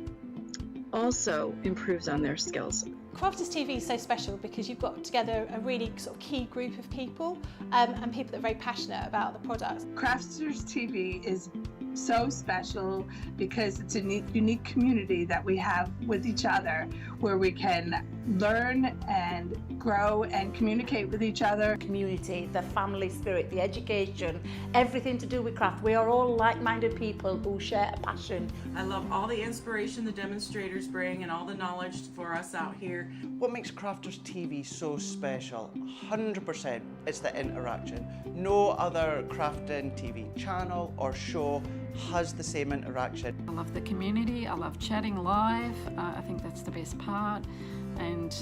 also improves on their skills. Crafters TV is so special because you've got together a really sort of key group of people and people that are very passionate about the products. Crafters TV is so special because it's a unique community that we have with each other where we can learn and grow and communicate with each other. Community, the family spirit, the education, everything to do with craft. We are all like-minded people who share a passion. I love all the inspiration the demonstrators bring and all the knowledge for us out here. What makes Crafters TV so special? 100% it's the interaction. No other crafting TV channel or show has the same interaction. I love the community, I love chatting live, I think that's the best part. And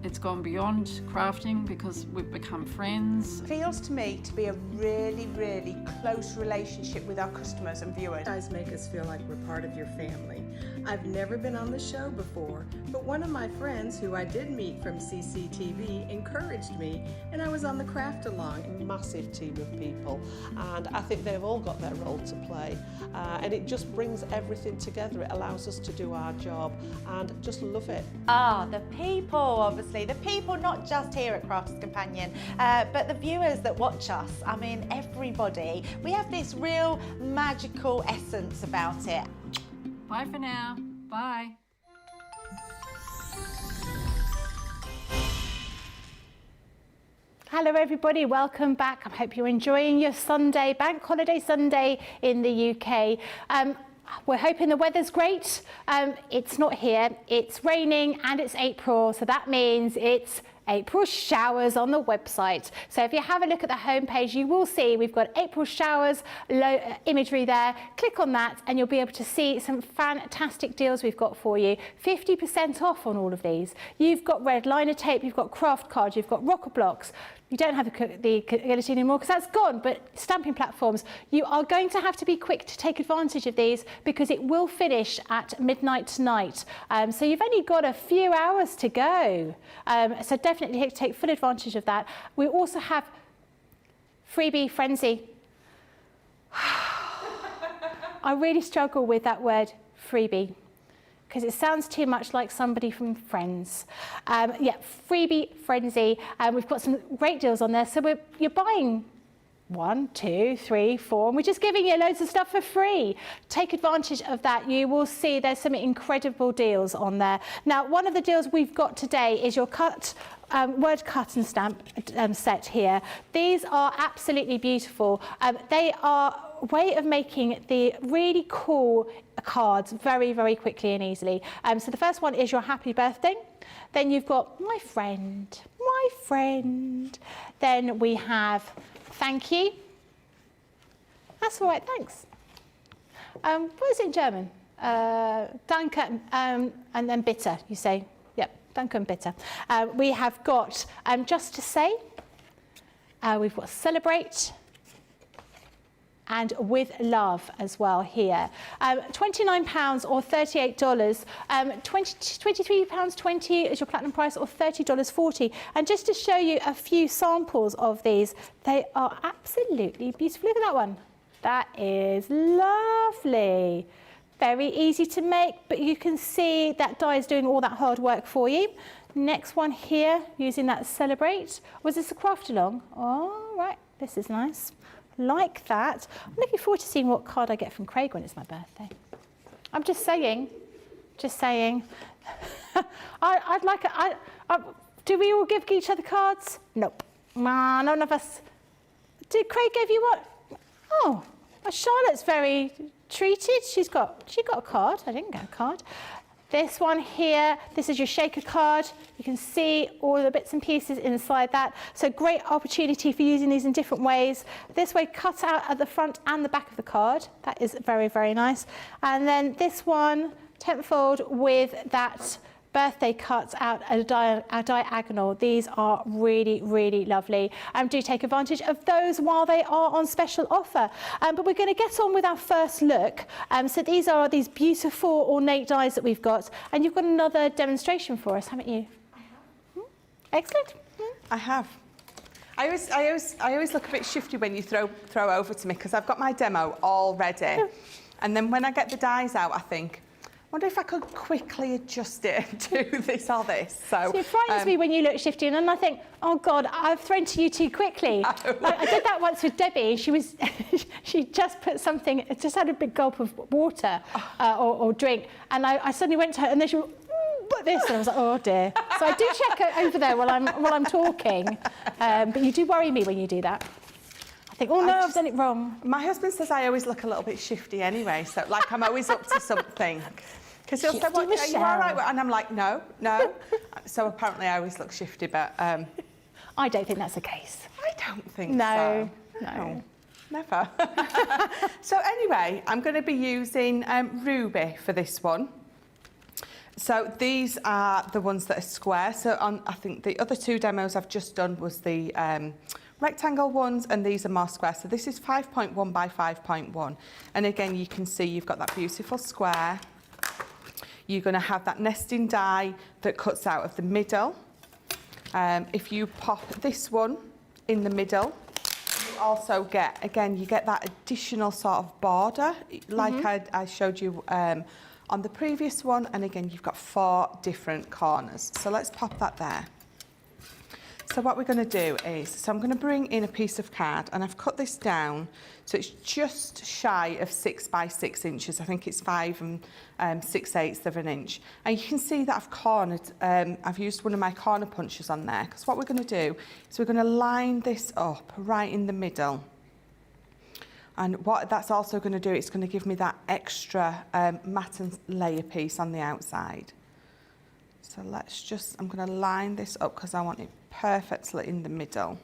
it's gone beyond crafting because we've become friends. It feels to me to be a really, really close relationship with our customers and viewers. You guys make us feel like we're part of your family. I've never been on the show before, but one of my friends who I did meet from CCTV encouraged me, and I was on the craft along. A massive team of people, and I think they've all got their role to play, and it just brings everything together. It allows us to do our job and just love it. The people, obviously, the people not just here at Crafters Companion, but the viewers that watch us. I mean, everybody. We have this real magical essence about it. Bye for now. Bye. Hello everybody, welcome back. I hope you're enjoying your Sunday, bank holiday Sunday in the UK. We're hoping the weather's great. It's not here, it's raining and it's April, so that means it's April showers on the website. So if you have a look at the homepage, you will see we've got April showers imagery there. Click on that and you'll be able to see some fantastic deals we've got for you. 50% off on all of these. You've got red liner tape, you've got craft cards, you've got rocker blocks. You don't have the guillotine anymore because that's gone, but stamping platforms, you are going to have to be quick to take advantage of these because it will finish at midnight tonight. So you've only got a few hours to go. So definitely take full advantage of that. We also have freebie frenzy. I really struggle with that word freebie, because it sounds too much like somebody from Friends. Yeah, freebie frenzy. We've got some great deals on there. So you're buying 1, 2, 3, 4, and we're just giving you loads of stuff for free. Take advantage of that. You will see there's some incredible deals on there. Now, one of the deals we've got today is your word cut and stamp set here. These are absolutely beautiful. They are a way of making the really cool cards very, very quickly and easily. So the first one is your happy birthday. Then you've got my friend. Then we have thank you. That's all right, thanks. What is it in German? Danke, and then bitte, you say. Yep, danke and bitte. We have got just to say. We've got celebrate. And with love as well here. £29 or $38, £23.20 is your platinum price or $30.40. And just to show you a few samples of these, they are absolutely beautiful. Look at that one. That is lovely. Very easy to make, but you can see that die is doing all that hard work for you. Next one here, using that celebrate. Was this a craft along? All right, this is nice. Like that. I'm looking forward to seeing what card I get from Craig when it's my birthday. I'm just saying. I'd like do we all give each other cards? Nope. None of us. Did Craig give you what? Oh, Charlotte's very treated. She got a card. I didn't get a card. This one here, this is your shaker card. You can see all the bits and pieces inside that. So great opportunity for using these in different ways. This way cut out at the front and the back of the card. That is very, very nice. And then this one, tenfold with that birthday cuts out a diagonal. These are really, really lovely. Do take advantage of those while they are on special offer. But we're going to get on with our first look. So these are these beautiful ornate dies that we've got, and you've got another demonstration for us, haven't you? I have. Excellent. I have. I always look a bit shifty when you throw over to me, because I've got my demo all ready. And then when I get the dies out, I think, I wonder if I could quickly adjust it and do this or this. So it frightens me when you look shifty, and then I think, oh God, I've thrown to you too quickly. I did that once with Debbie. She just put something, just had a big gulp of water or drink, and I suddenly went to her, and then she went, like this, and I was like, oh dear. So I do check over there while I'm talking, but you do worry me when you do that. I think, oh no, I've done it wrong. My husband says I always look a little bit shifty anyway, so like I'm always up to something. Because he'll say, "What, are you all right?" And I'm like, no. So apparently I always look shifty, but I don't think that's the case. I don't think so. No, never. So anyway, I'm going to be using ruby for this one. So these are the ones that are square. So I think the other two demos I've just done was the rectangle ones, and these are more square. So this is 5.1 by 5.1. And again, you can see you've got that beautiful square. You're going to have that nesting die that cuts out of the middle. If you pop this one in the middle, you also get, again, you get that additional sort of border, like I showed you on the previous one. And again, you've got 4 different corners. So let's pop that there. So what we're going to do is, so I'm going to bring in a piece of card, and I've cut this down so it's just shy of 6 by 6 inches. I think it's 5 6/8 of an inch. And you can see that I've cornered, I've used one of my corner punches on there, because what we're going to do is we're going to line this up right in the middle. And what that's also going to do, it's going to give me that extra matte and layer piece on the outside. So let's just, I'm going to line this up because I want it perfectly in the middle.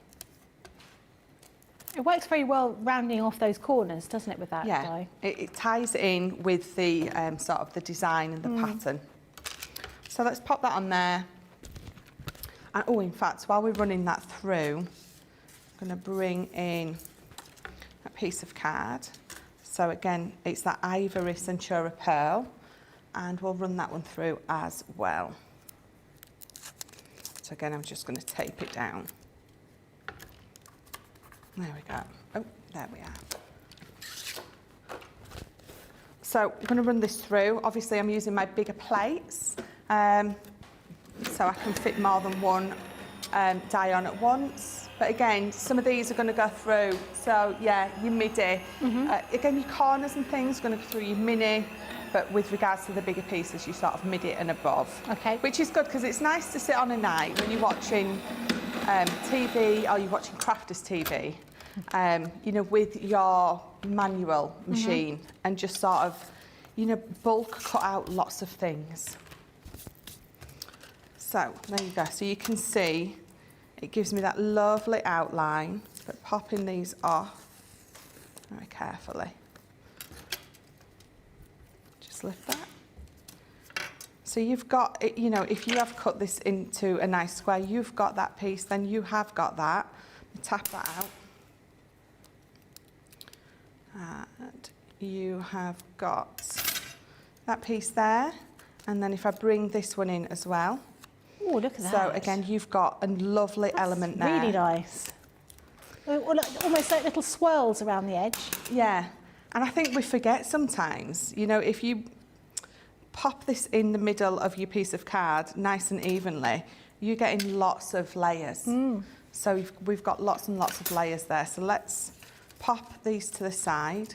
It works very well rounding off those corners, doesn't it, with that die? It ties in with the sort of the design and the pattern. So let's pop that on there. And oh, in fact, while we're running that through, I'm going to bring in a piece of card. So again, it's that Ivory Centura Pearl, and we'll run that one through as well. So again, I'm just going to tape it down. There we go. Oh, there we are. So I'm going to run this through. Obviously, I'm using my bigger plates, so I can fit more than one die on at once. But again, some of these are going to go through. So yeah, your midi. Again, your corners and things are going to go through your mini. But with regards to the bigger pieces, you sort of midi and above. Okay. Which is good, because it's nice to sit on a night when you're watching TV or you're watching Crafters TV, you know, with your manual machine and just sort of, you know, bulk cut out lots of things. So there you go. So you can see it gives me that lovely outline, but popping these off very carefully. Lift that. So you've got, you know, if you have cut this into a nice square, you've got that piece, then you have got that. Tap that out. And you have got that piece there. And then if I bring this one in as well. Oh, look at that. So again, you've got a lovely element there. Really nice. Almost like little swirls around the edge. Yeah. And I think we forget sometimes, you know, if you pop this in the middle of your piece of card nice and evenly, you're getting lots of layers. So we've got lots and lots of layers there. So let's pop these to the side.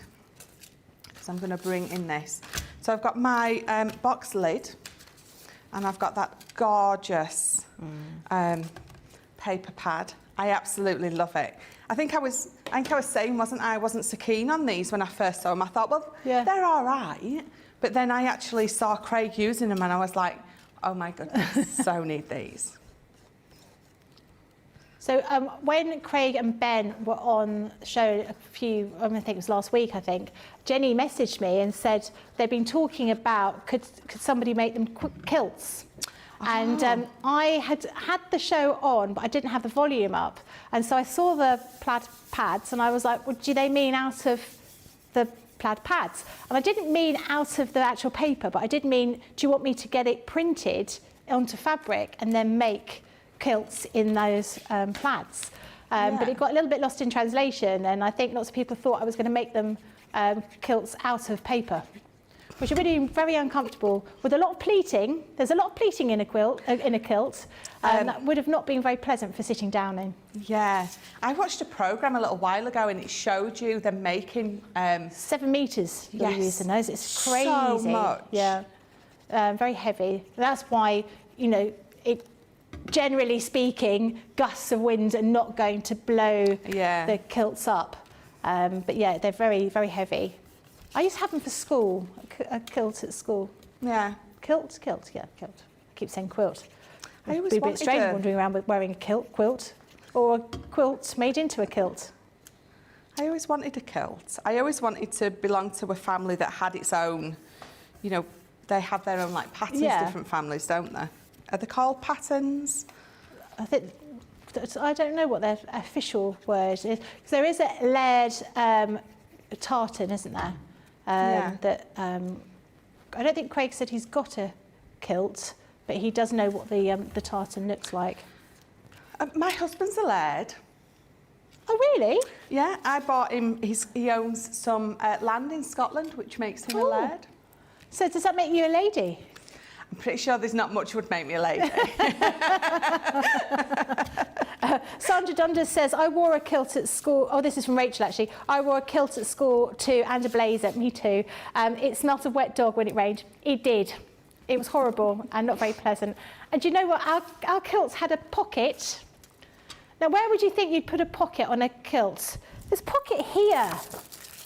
So I'm going to bring in this. So I've got my box lid, and I've got that gorgeous paper pad. I absolutely love it. I think I was saying, wasn't I wasn't so keen on these when I first saw them. I thought, well, they're all right. But then I actually saw Craig using them, and I was like, oh my goodness, so need these. So when Craig and Ben were on the show a few, I think it was last week, Jenny messaged me and said they've been talking about could somebody make them kilts? And I had the show on, but I didn't have the volume up. And so I saw the plaid pads and I was like, well, do they mean out of the plaid pads? And I didn't mean out of the actual paper, but I did mean, do you want me to get it printed onto fabric and then make quilts in those plaids? But it got a little bit lost in translation, and I think lots of people thought I was going to make them quilts out of paper, which are really very uncomfortable with a lot of pleating. There's a lot of pleating in a quilt, that would have not been very pleasant for sitting down in. Yeah, I watched a programme a little while ago and it showed you them making 7 metres. You're using those. It's crazy. So much. Yeah, very heavy. That's why, you know, it. Generally speaking, gusts of wind are not going to blow the quilts up. But yeah, they're very, very heavy. I used to have them for school, a kilt at school. Yeah. Kilt, yeah, kilt. I keep saying quilt. I always It'd be a bit wanted strange wandering around with wearing a quilt, or a quilt made into a kilt. I always wanted a kilt. I always wanted to belong to a family that had its own, you know, they have their own like patterns, different families, don't they? Are they called patterns? I think, I don't know what their official word is. There is a layered tartan, isn't there? That I don't think Craig said he's got a kilt, but he does know what the tartan looks like. My husband's a laird. Oh, really? Yeah, I bought him, he owns some land in Scotland, which makes him a laird. So does that make you a lady? I'm pretty sure there's not much would make me a lady. Sandra Dundas says, I wore a kilt at school. Oh, this is from Rachel, actually. I wore a kilt at school too, and a blazer. Me too. It smelt of wet dog when it rained. It did. It was horrible and not very pleasant. And do you know what? Our kilts had a pocket. Now, where would you think you'd put a pocket on a kilt? There's a pocket here.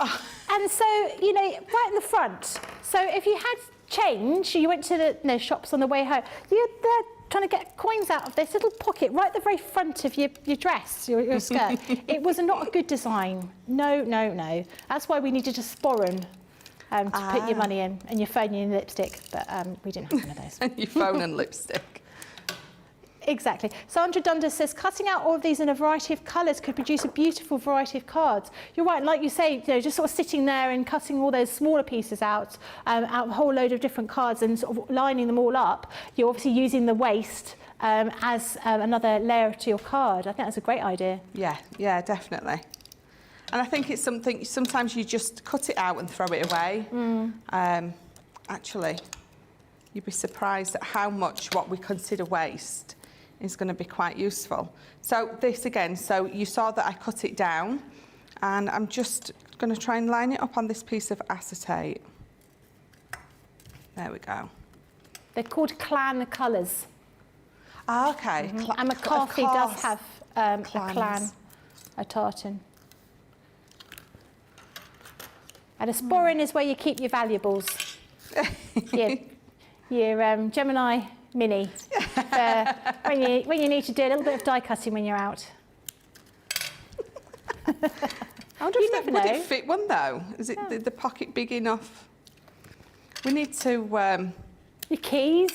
Oh. And so, you know, right in the front. So if you had change, you went to the shops on the way home, you're there trying to get coins out of this little pocket right at the very front of your dress, your skirt. It was not a good design. No, no, no. That's why we needed a sporran to put your money in, and your phone and your lipstick, but we didn't have one of those. And your phone and lipstick. Exactly. Sandra Dundas says, cutting out all of these in a variety of colours could produce a beautiful variety of cards. You're right, like you say, you know, just sort of sitting there and cutting all those smaller pieces out a whole load of different cards and sort of lining them all up. You're obviously using the waste as another layer to your card. I think that's a great idea. Yeah, yeah, definitely. And I think it's something, sometimes you just cut it out and throw it away. Actually, you'd be surprised at how much what we consider waste is going to be quite useful. So this again, so you saw that I cut it down, and I'm just going to try and line it up on this piece of acetate. There we go. They're called clan colours. Ah, okay. And McCarthy does have a clan, a tartan. And a sporran is where you keep your valuables. your Gemini Mini, when you need to do a little bit of die cutting when you're out. I wonder if would it fit one though? Is it the pocket big enough? We need to... Your keys,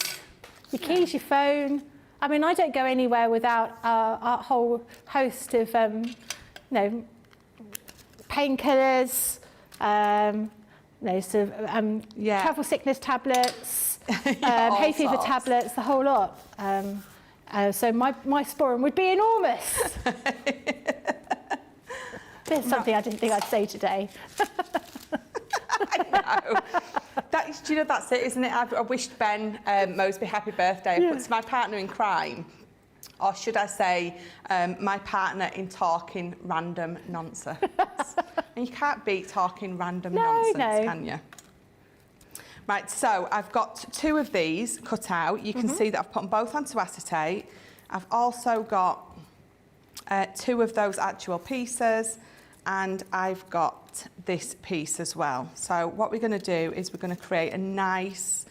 your phone. I mean, I don't go anywhere without a whole host of, you know, painkillers, travel sickness tablets, hay fever tablets, the whole lot. So my sporran would be enormous. There's something I didn't think I'd say today. I know. Do you know, that's it, isn't it? I wished Ben Mosby happy birthday. I put to my partner in crime. Or should I say, my partner in talking random nonsense. And you can't beat talking random nonsense, can you? Right, so I've got 2 of these cut out. You can see that I've put them both onto acetate. I've also got 2 of those actual pieces, and I've got this piece as well. So what we're going to do is we're going to create a nice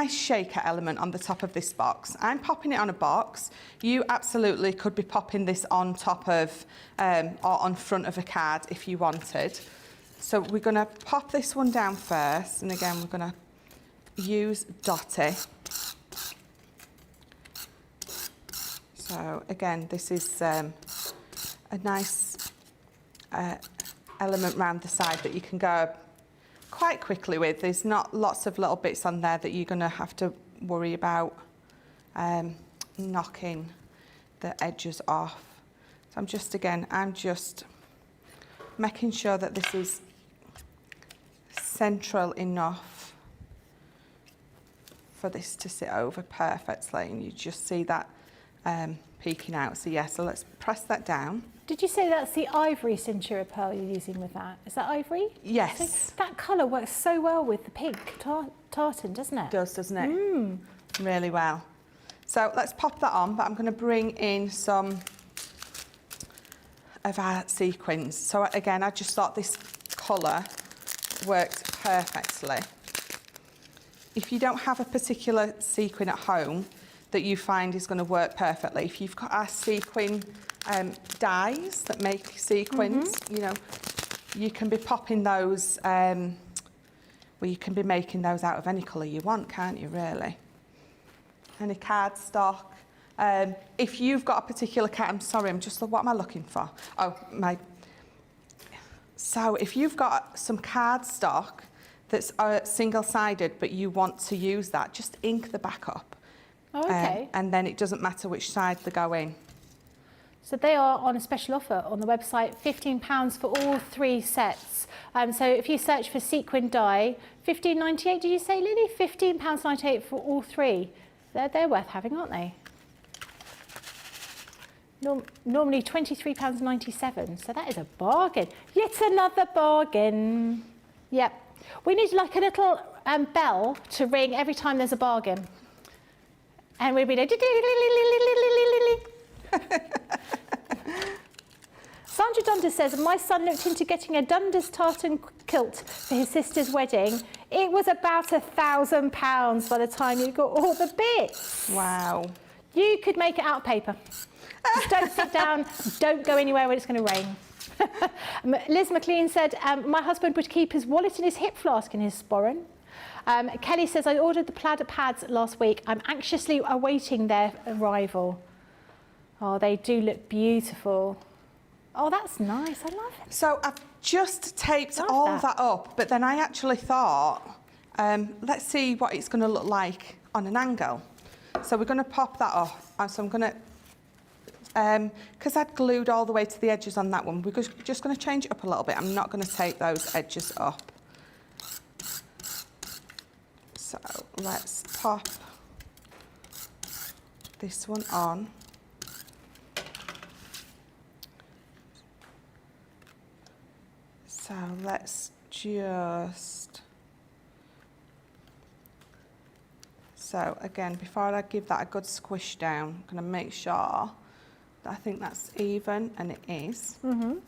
shaker element on the top of this box. I'm popping it on a box. You absolutely could be popping this on top of or on front of a card if you wanted. So we're going to pop this one down first, and again we're going to use Dotty So again, this is a nice element round the side that you can go quite quickly with. There's not lots of little bits on there that you're going to have to worry about knocking the edges off. So I'm just making sure that this is central enough for this to sit over perfectly, and you just see that peeking out. So yeah, so let's press that down. Did you say that's the ivory cintura pearl you're using with that? Is that ivory? Yes. So that colour works so well with the pink tartan, doesn't it? It does, doesn't it? Really well. So let's pop that on, but I'm going to bring in some of our sequins. So again, I just thought this colour worked perfectly. If you don't have a particular sequin at home that you find is going to work perfectly, if you've got our sequin dies that make sequins, you know, you can be popping those, well, you can be making those out of any colour you want, can't you, really? Any cardstock. If you've got a particular card, I'm sorry, what am I looking for? Oh, so if you've got some cardstock that's single-sided, but you want to use that, just ink the back up. Oh, okay. And then it doesn't matter which side they go in. So they are on a special offer on the website, £15 for all 3 sets. So if you search for sequin die, $15.98, did you say, Lily? £15.98 for all 3. They're worth having, aren't they? Normally £23.97, so that is a bargain. Yet another bargain. Yep. We need like a little bell to ring every time there's a bargain. And we'd be like... Sandra Dundas says, my son looked into getting a Dundas tartan kilt for his sister's wedding. It was about £1,000 by the time you got all the bits. Wow. You could make it out of paper. Just don't sit down, don't go anywhere when it's going to rain. Liz McLean said, my husband would keep his wallet in his hip flask in his sporran. Kelly says, I ordered the plaid pads last week. I'm anxiously awaiting their arrival. Oh, they do look beautiful. Oh, that's nice. I love it. So I've just taped all that up, but then I actually thought, let's see what it's going to look like on an angle. So we're going to pop that off. So I'm going to, because I'd glued all the way to the edges on that one, we're just going to change it up a little bit. I'm not going to tape those edges up. So let's pop this one on. So let's just... So again, before I give that a good squish down, I'm going to make sure that I think that's even, and it is. And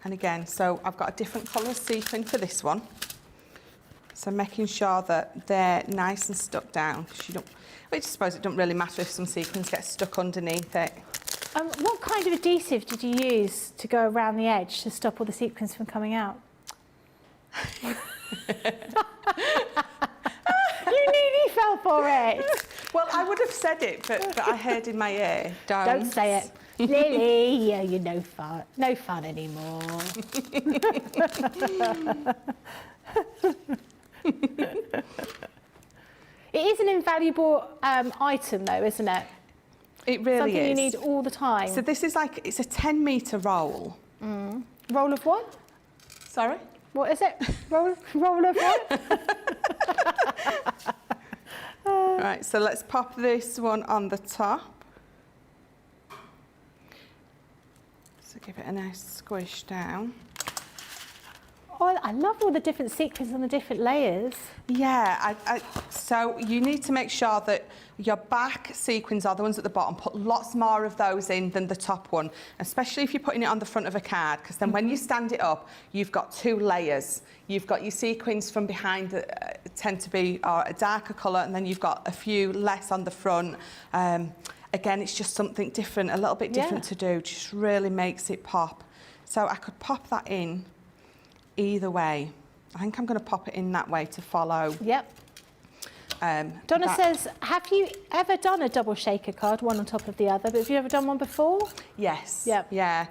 again, so I've got a different colour sequin for this one. So making sure that they're nice and stuck down, because you don't, I suppose it doesn't really matter if some sequins get stuck underneath it. What kind of adhesive did you use to go around the edge to stop all the sequins from coming out? You nearly fell for it. Well, I would have said it, but I heard in my ear, Don't say it. Lily, yeah, you're no fun anymore. It is an invaluable item though, isn't it? It really Something is. You need all the time. So this is like, it's a 10-metre roll. Roll of what? Sorry? What is it? Roll of what? Right, so let's pop this one on the top. So give it a nice squish down. Oh, I love all the different sequins and the different layers. Yeah, so you need to make sure that your back sequins are the ones at the bottom. Put lots more of those in than the top one, especially if you're putting it on the front of a card, because then when you stand it up, you've got 2 layers. You've got your sequins from behind that tend to be a darker colour, and then you've got a few less on the front. Again, it's just something different, a little bit different to do, just really makes it pop. So I could pop that in either way. I think I'm going to pop it in that way to follow. Yep. Donna says, have you ever done a double shaker card, one on top of the other? But have you ever done one before? Yes. Yep. Yeah.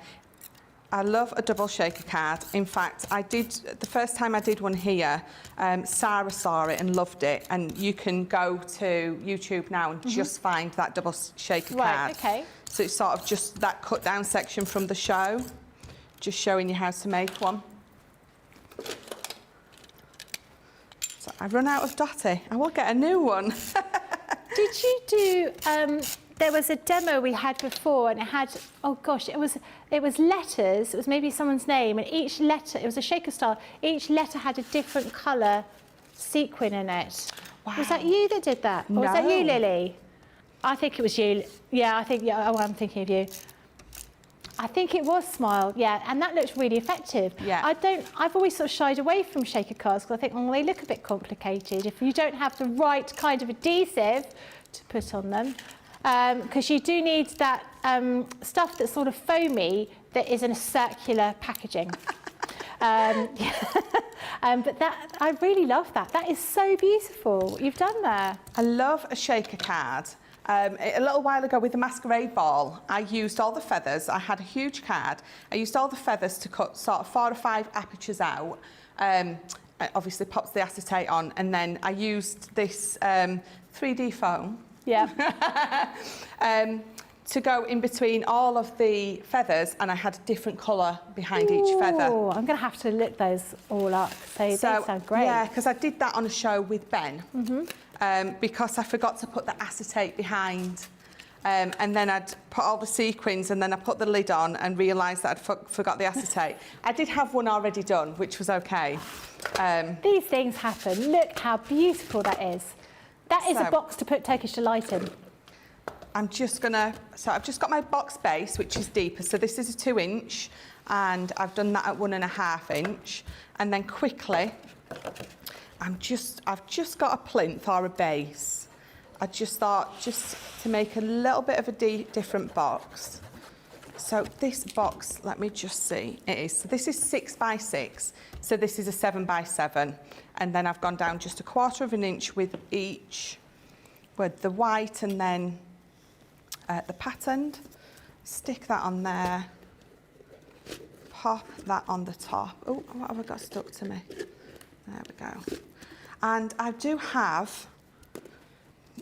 I love a double shaker card. In fact, I did, the first time I did one here, Sarah saw it and loved it. And you can go to YouTube now and just find that double shaker card. Right, okay. So it's sort of just that cut down section from the show, just showing you how to make one. So I run out of Dotty. I will get a new one. Did you do, there was a demo we had before and it had, oh gosh, it was letters, it was maybe someone's name, and each letter, it was a shaker style, each letter had a different colour sequin in it. Wow. Was that you that did that? Or was that you, Lily? I think it was you. Yeah, I think, yeah, oh, I'm thinking of you. I think it was Smile, yeah, and that looked really effective. Yeah. I've always sort of shied away from shaker cards because I think, oh, they look a bit complicated if you don't have the right kind of adhesive to put on them. Because you do need that stuff that's sort of foamy that is in a circular packaging. But that, I really love that. That is so beautiful, what you've done there. I love a shaker card. A little while ago with the masquerade ball, I used all the feathers. I had a huge card. I used all the feathers to cut sort of 4 or 5 apertures out. Obviously popped the acetate on, and then I used this 3D foam. Yeah. To go in between all of the feathers, and I had a different colour behind each feather. Oh, I'm going to have to look those all up. So they sound great. Yeah, because I did that on a show with Ben. Because I forgot to put the acetate behind. And then I'd put all the sequins and then I put the lid on and realised that I'd forgot the acetate. I did have one already done, which was okay. These things happen. Look how beautiful that is. That is a box to put Turkish Delight in. I'm just gonna, so I've just got my box base, which is deeper. So this is a 2-inch and I've done that at 1.5 inch. And then quickly, I've just got a plinth or a base. I just thought just to make a little bit of a different box. So this box, let me just see, it is. So this is 6 by 6. So this is a 7 by 7. And then I've gone down just 1/4 inch with each, with the white and then the patterned. Stick that on there. Pop that on the top. Oh, what have I got stuck to me? There we go. And I do have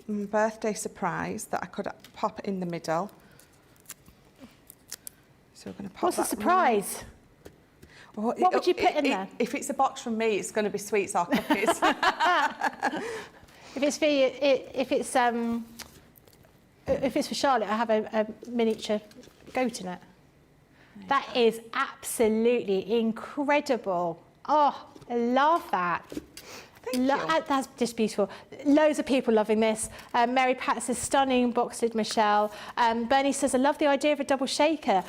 a birthday surprise that I could pop in the middle. So we're going to pop. What's the surprise? Oh, what would you put in there? If it's a box from me, it's going to be sweets or cookies. If it's for you, if it's for Charlotte, I have a miniature goat in it. That is absolutely incredible. Oh, I love that. Thank you. That's just beautiful. Loads of people loving this. Mary Pat says, stunning boxed Michelle. Bernie says, I love the idea of a double shaker.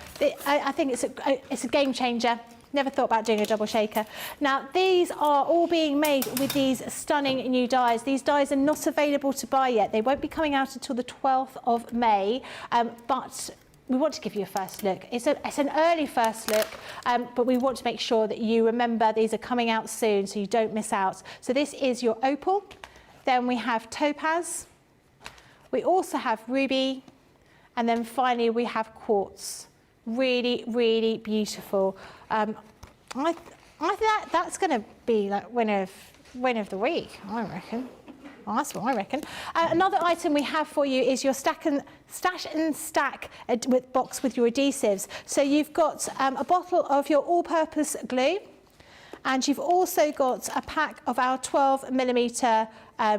I think it's a game changer. Never thought about doing a double shaker. Now, these are all being made with these stunning new dies. These dies are not available to buy yet. They won't be coming out until the 12th of May, but we want to give you a first look. It's an early first look, but we want to make sure that you remember these are coming out soon so you don't miss out. So this is your opal. Then we have topaz. We also have ruby. And then finally we have quartz. Really, really beautiful. I think that's going to be like winner of the week, I reckon. Well, that's what I reckon. Another item we have for you is your stash and stack box with your adhesives. So you've got a bottle of your all-purpose glue, and you've also got a pack of our 12mm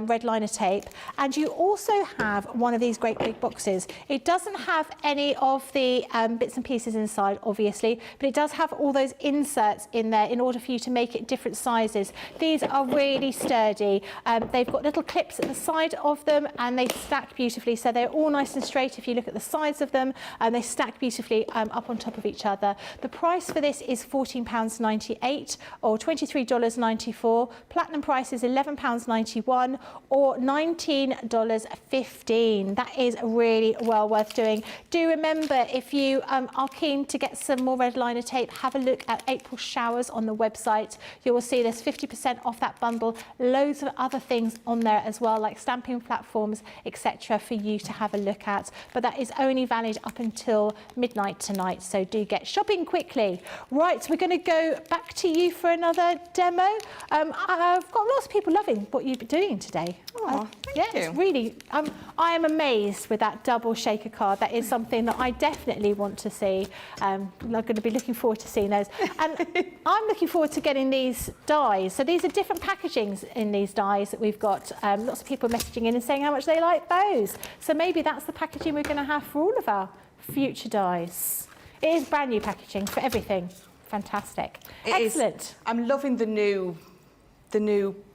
red liner tape, and you also have one of these great big boxes. It doesn't have any of the bits and pieces inside, obviously, but it does have all those inserts in there in order for you to make it different sizes. These are really sturdy. They've got little clips at the side of them, and they stack beautifully, so they're all nice and straight if you look at the sides of them, and they stack beautifully up on top of each other. The price for this is £14.98 or $23.94. Platinum price is £11.91. $19.51 or $19.15. That is really well worth doing. Do remember, if you are keen to get some more red liner tape, have a look at April Showers on the website. You will see there's 50% off that bundle, loads of other things on there as well, like stamping platforms, etc., for you to have a look at. But that is only valid up until midnight tonight, so do get shopping quickly. Right, we're going to go back to you for another demo. I've got lots of people loving what you've been doing today. Oh, thank you. It's really, I am amazed with that double shaker card. That is something that I definitely want to see. I'm going to be looking forward to seeing those. And I'm looking forward to getting these dies. So these are different packagings in these dies that we've got. Lots of people messaging in and saying how much they like those. So maybe that's the packaging we're going to have for all of our future dies. It is brand new packaging for everything. Fantastic. Excellent. I'm loving the new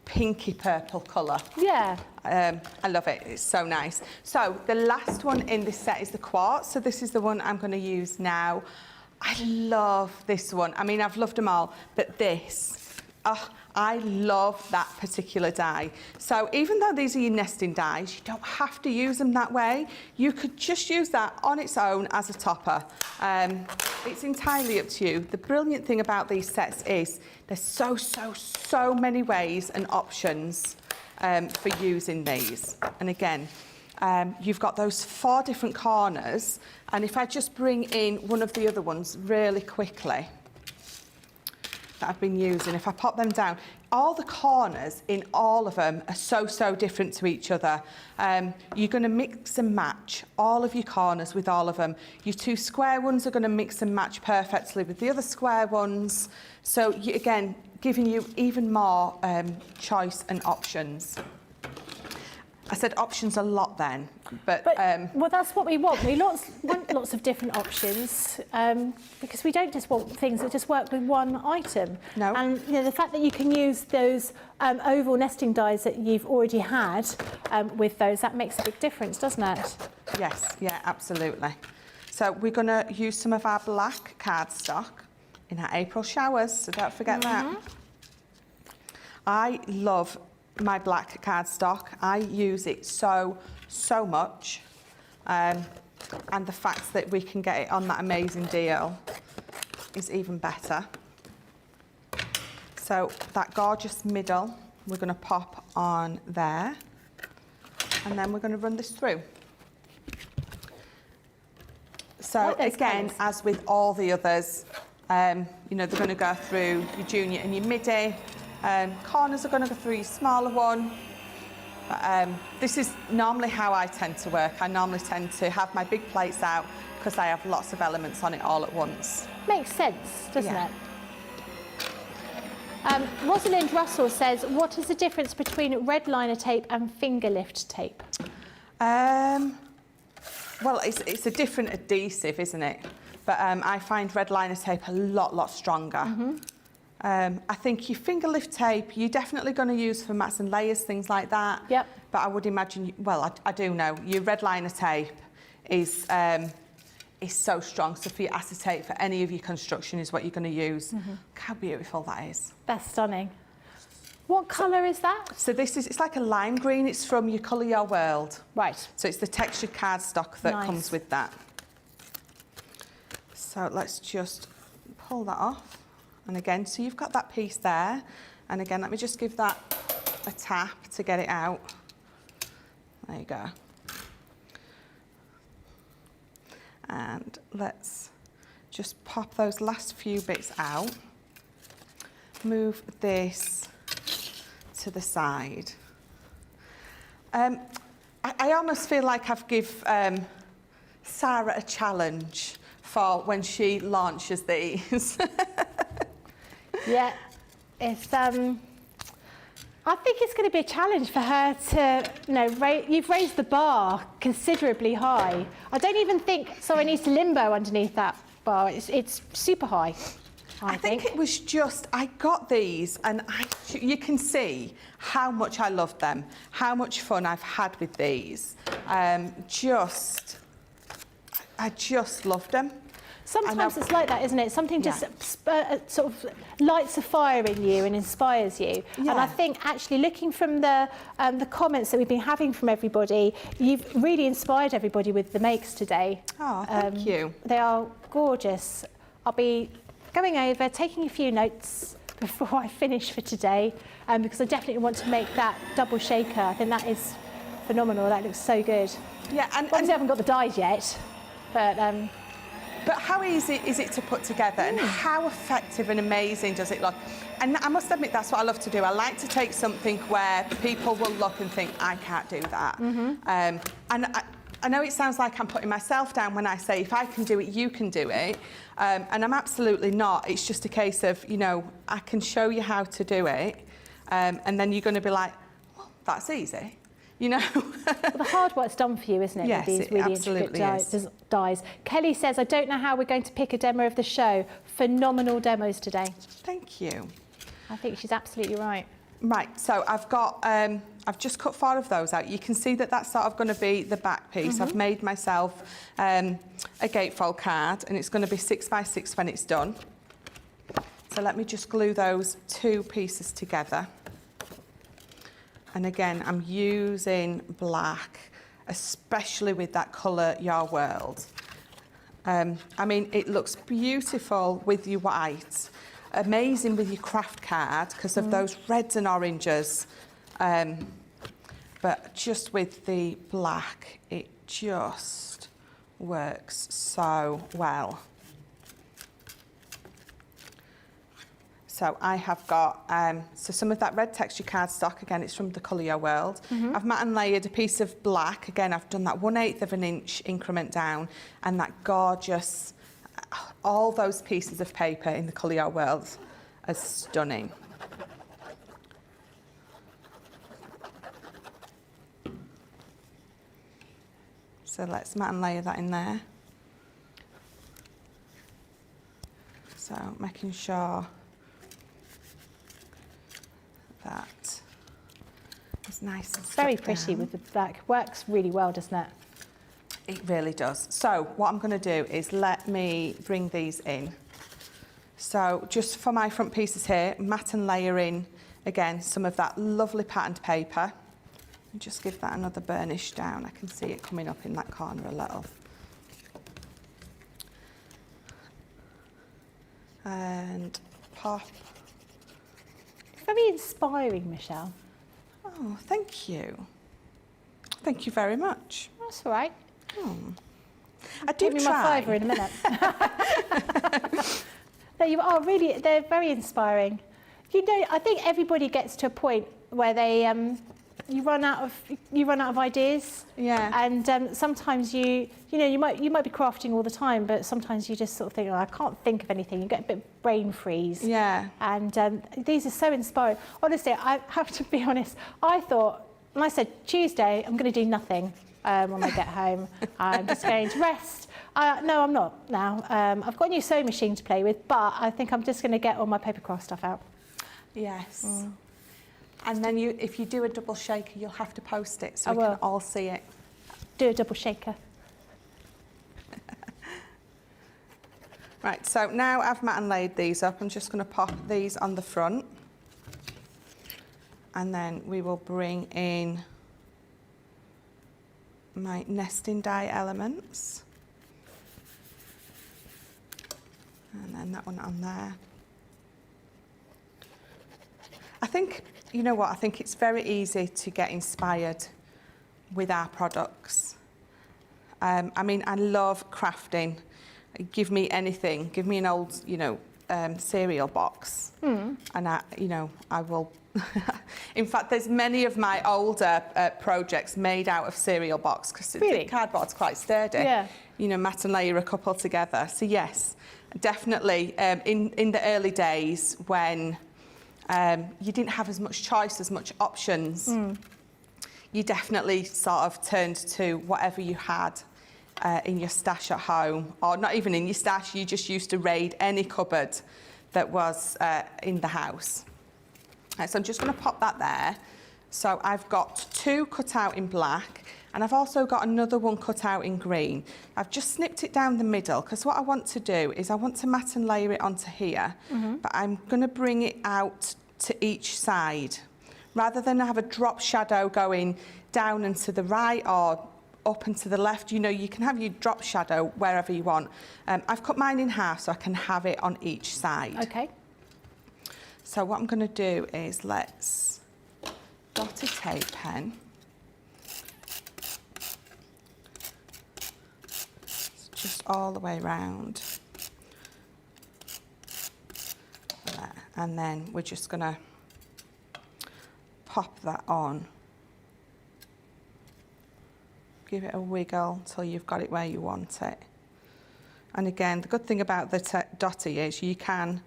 pinky purple colour. Yeah. I love it. It's so nice. So the last one in this set is the quartz. So this is the one I'm going to use now. I love this one. I mean, I've loved them all, but this, I love that particular die. So even though these are your nesting dies, you don't have to use them that way. You could just use that on its own as a topper. It's entirely up to you. The brilliant thing about these sets is there's so many ways and options for using these. And again, you've got those 4 different corners. And if I just bring in one of the other ones really quickly, that I've been using, if I pop them down, all the corners in all of them are so different to each other. You're going to mix and match all of your corners with all of them. Your 2 square ones are going to mix and match perfectly with the other square ones. So again, giving you even more choice and options. I said options a lot then, but well, that's what we want. We want lots of different options because we don't just want things that just work with one item. No. And you know, the fact that you can use those oval nesting dies that you've already had with those, that makes a big difference, doesn't it? Yes, yeah, absolutely. So we're going to use some of our black cardstock in our April Showers, so don't forget that. I love my black cardstock. I use it so much, and the fact that we can get it on that amazing deal is even better. So that gorgeous middle we're going to pop on there, and then we're going to run this through. So again, as with all the others, you know, they're going to go through your junior and your midi. Corners are going to go through your smaller one. But, this is normally how I tend to work. I normally tend to have my big plates out because I have lots of elements on it all at once. Makes sense, doesn't it? Rosalind Russell says, what is the difference between red liner tape and finger lift tape? Well, it's a different adhesive, isn't it? But I find red liner tape a lot stronger. I think your finger lift tape, you're definitely going to use for mats and layers, things like that. Yep. But I would imagine, well, I do know, your red liner tape is so strong. So for your acetate, for any of your construction is what you're going to use. Look how beautiful that is. That's stunning. What colour is that? So it's like a lime green. It's from your Colour Your World. Right. So it's the textured cardstock that comes with that. So let's just pull that off. And again, so you've got that piece there. And again, let me just give that a tap to get it out. There you go. And let's just pop those last few bits out. Move this to the side. I almost feel like I've given Sarah a challenge for when she launches these. Yeah, it's. I think it's going to be a challenge for her to, you know, you've raised the bar considerably high. I don't even think Sarah needs to limbo underneath that bar. It's super high. I think it was just, I got these and you can see how much I loved them, how much fun I've had with these. I just loved them. Sometimes it's like that, isn't it? Something just sort of lights a fire in you and inspires you. And I think actually looking from the comments that we've been having from everybody, you've really inspired everybody with the makes today. Oh, thank you. They are gorgeous. I'll be going over, taking a few notes before I finish for today, because I definitely want to make that double shaker. I think that is phenomenal. That looks so good. Yeah, and obviously I haven't got the dies yet, but how easy is it to put together and how effective and amazing does it look? And I must admit, that's what I love to do. I like to take something where people will look and think, I can't do that. And I know it sounds like I'm putting myself down when I say, if I can do it, you can do it. And I'm absolutely not. It's just a case of, you know, I can show you how to do it. And then you're going to be like, well, that's easy. You know, well, the hard work's done for you, isn't it? Yes, with these really intricate dies. Kelly says, I don't know how we're going to pick a demo of the show. Phenomenal demos today. Thank you. I think she's absolutely right. Right, so I've got, I've just cut 4 of those out. You can see that that's sort of going to be the back piece. I've made myself a gatefold card, and it's going to be 6 by 6 when it's done. So let me just glue those 2 pieces together. And again, I'm using black, especially with that colour, Your World. I mean, it looks beautiful with your white, amazing with your craft card because of those reds and oranges. But just with the black, it just works so well. So I have got, so some of that red texture cardstock, again, it's from the Colour Your World. I've matte and layered a piece of black. Again, I've done that 1/8 of an inch increment down, and that gorgeous, all those pieces of paper in the Colour Your World are stunning. So let's matte and layer that in there. So making sure that is nice and very pretty with the black. Works really well, doesn't it? It really does. So what I'm going to do is let me bring these in. So just for my front pieces here, matte and layer in again some of that lovely patterned paper. And just give that another burnish down. I can see it coming up in that corner a little. And pop. Very inspiring, Michelle. Oh, thank you. Thank you very much. That's all right. I do Give me my fiver in a minute. There you are. Really, they're very inspiring. You know, I think everybody gets to a point where they you run out of ideas. Yeah. And sometimes you might be crafting all the time, but sometimes you just sort of think, oh, I can't think of anything. You get a bit of brain freeze. Yeah. And these are so inspiring. Honestly, I have to be honest. I thought when I said Tuesday, I'm going to do nothing when I get home. I'm just going to rest. No, I'm not now. I've got a new sewing machine to play with, but I think I'm just going to get all my paper craft stuff out. Yes. And then if you do a double shaker, you'll have to post it so we can all see it. Do a double shaker. Right, so now I've matte and laid these up, I'm just going to pop these on the front. And then we will bring in my nesting die elements. And then that one on there. I think, you know what, I think it's very easy to get inspired with our products. I mean, I love crafting. Give me anything. Give me an old, cereal box. And I will. In fact, there's many of my older projects made out of cereal box because the cardboard's quite sturdy. Yeah. Matte and layer a couple together. So yes, definitely in the early days when you didn't have as much choice, as much options, you definitely sort of turned to whatever you had in your stash at home, or not even in your stash, you just used to raid any cupboard that was in the house. So I'm just going to pop that there. So I've got 2 cut out in black, and I've also got another one cut out in green. I've just snipped it down the middle, because what I want to do is I want to mat and layer it onto here, but I'm going to bring it out to each side. Rather than have a drop shadow going down and to the right or up and to the left, you know, you can have your drop shadow wherever you want. I've cut mine in half so I can have it on each side. Okay. So what I'm going to do is let's dot a tape pen. Just all the way around. There. And then we're just going to pop that on. Give it a wiggle until you've got it where you want it. And again, the good thing about the dotty is you can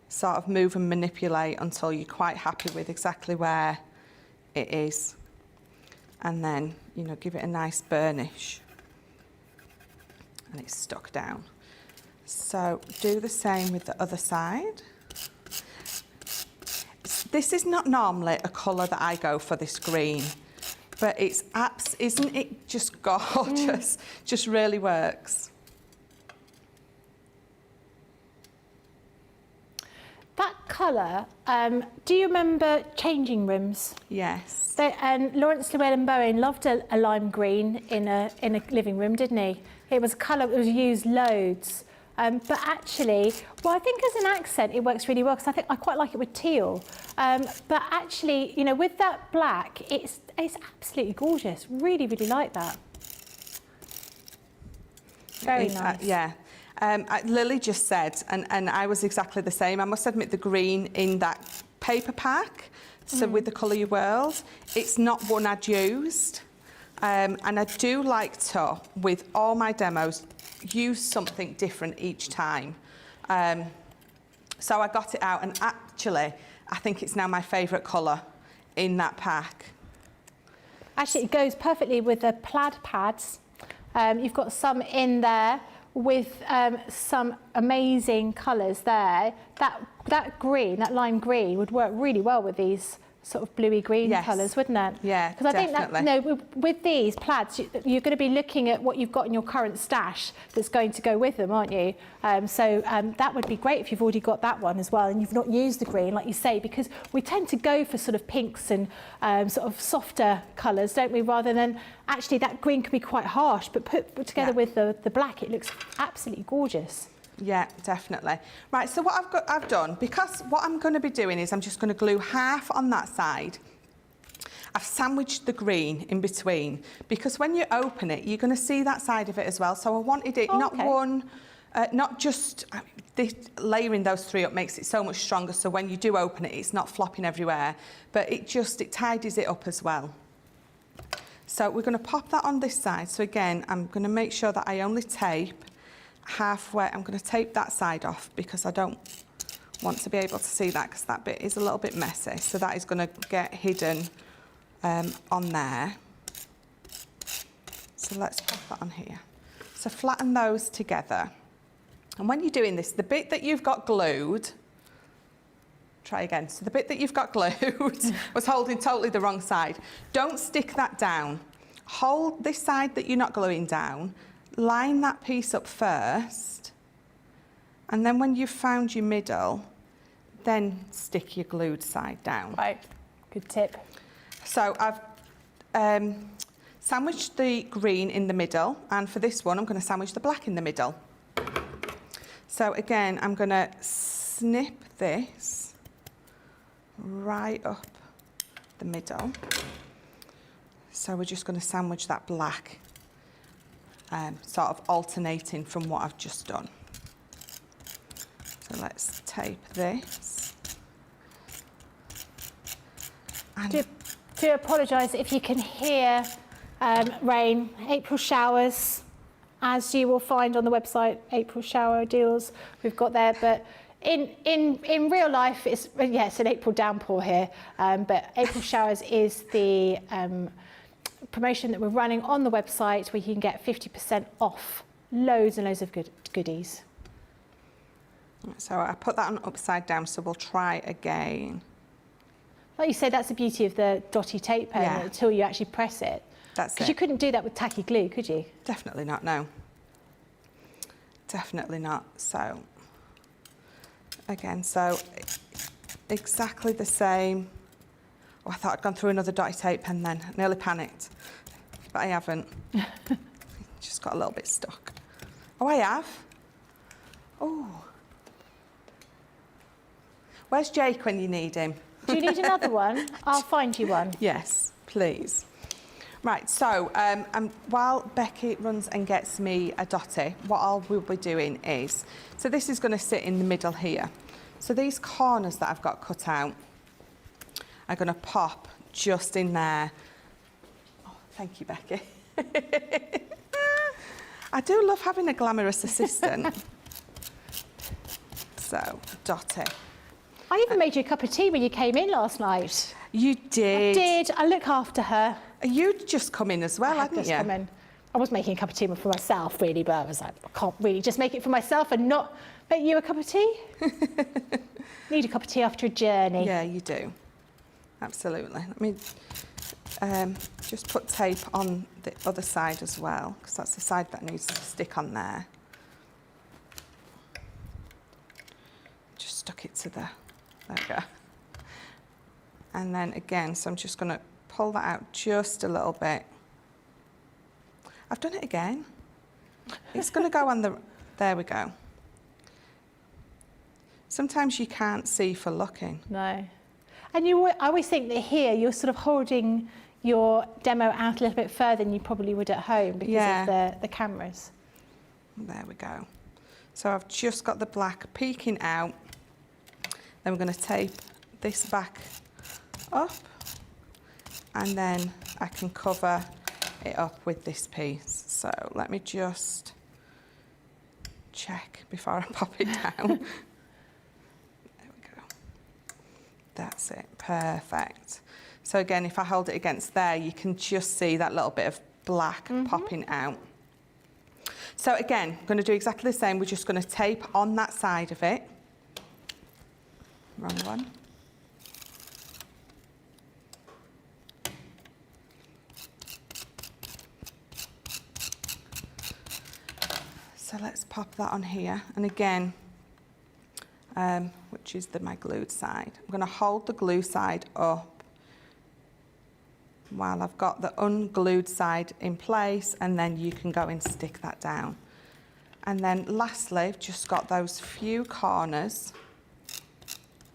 sort of move and manipulate until you're quite happy with exactly where it is. And then, you know, give it a nice burnish. And it's stuck down. So do the same with the other side. This is not normally a colour that I go for, this green, but it's isn't it just gorgeous? Just really works. That colour, do you remember Changing Rooms? Yes. Lawrence Llewellyn-Bowen loved a lime green in a living room, didn't he? It was a colour that was used loads. But actually, well, I think as an accent, it works really well, because I think I quite like it with teal. But actually, you know, with that black, it's absolutely gorgeous. Really, really like that. Very nice. Yeah. Lily just said, and I was exactly the same, I must admit the green in that paper pack, so with the Colour Your World, it's not one I'd used. And I do like to, with all my demos, use something different each time. So I got it out, and actually, I think it's now my favourite colour in that pack. Actually, it goes perfectly with the plaid pads. You've got some in there with some amazing colours there. That green, that lime green, would work really well with these sort of bluey green colours, wouldn't it? Yeah, because I think that with these plaids, you're going to be looking at what you've got in your current stash that's going to go with them, aren't you? So that would be great if you've already got that one as well and you've not used the green, like you say, because we tend to go for sort of pinks and sort of softer colours, don't we? Rather than actually that green can be quite harsh, but put together with the black, it looks absolutely gorgeous. Yeah, definitely. Right, so what I've done, because what I'm going to be doing is I'm just going to glue half on that side. I've sandwiched the green in between, because when you open it, you're going to see that side of it as well. So I wanted it not just layering those three up makes it so much stronger. So when you do open it, it's not flopping everywhere, but it tidies it up as well. So we're going to pop that on this side. So again, I'm going to make sure that I only tape halfway. I'm going to tape that side off because I don't want to be able to see that, because that bit is a little bit messy. So that is going to get hidden on there. So let's pop that on here. So flatten those together. And when you're doing this, the bit that you've got glued, try again. So the bit that you've got glued was holding totally the wrong side. Don't stick that down. Hold this side that you're not gluing down. Line that piece up first, and then when you've found your middle, then stick your glued side down. Right, good tip. So I've sandwiched the green in the middle, and for this one I'm going to sandwich the black in the middle. So again, I'm going to snip this right up the middle. So we're just going to sandwich that black, sort of alternating from what I've just done. So let's tape this. And do apologise if you can hear rain. April showers, as you will find on the website, April shower deals we've got there. But in real life, it's an April downpour here. But April showers is the promotion that we're running on the website, where you can get 50% off loads and loads of goodies. So I put that on upside down, so we'll try again. Like you say, that's the beauty of the dotty tape pen, Yeah. until you actually press it. That's it. Because you couldn't do that with tacky glue, could you? Definitely not, no. Definitely not. So, again, so exactly the same. Oh, I thought I'd gone through another dotty tape pen then. I nearly panicked, but I haven't. Just got a little bit stuck. Oh, I have. Oh. Where's Jake when you need him? Do you need another one? I'll find you one. Yes, please. Right, so while Becky runs and gets me a dotty, what I will be doing is, so this is going to sit in the middle here. So these corners that I've got cut out are going to pop just in there. Oh, thank you, Becky. I do love having a glamorous assistant. So, dotty. I even made you a cup of tea when you came in last night. You did. I did. I look after her. You'd just come in as well, hadn't you? Come in. I was making a cup of tea for myself, really, but I was like, I can't really just make it for myself and not make you a cup of tea. Need a cup of tea after a journey. Yeah, you do. Absolutely. Let me just put tape on the other side as well, because that's the side that needs to stick on there. Just stuck it to the, there we go. And then again, so I'm just going to pull that out just a little bit. I've done it again. It's going to go on the, there we go. Sometimes you can't see for looking. No. And I always think that here you're sort of holding your demo out a little bit further than you probably would at home because of the cameras. There we go. So I've just got the black peeking out. Then we're going to tape this back up, and then I can cover it up with this piece. So let me just check before I pop it down. There we go. That's it, perfect. So again, if I hold it against there, you can just see that little bit of black popping out. So again, I'm going to do exactly the same. We're just going to tape on that side of it. Wrong one. So let's pop that on here. And again, which is my glued side. I'm going to hold the glue side up while I've got the unglued side in place, and then you can go and stick that down. And then lastly, I've just got those few corners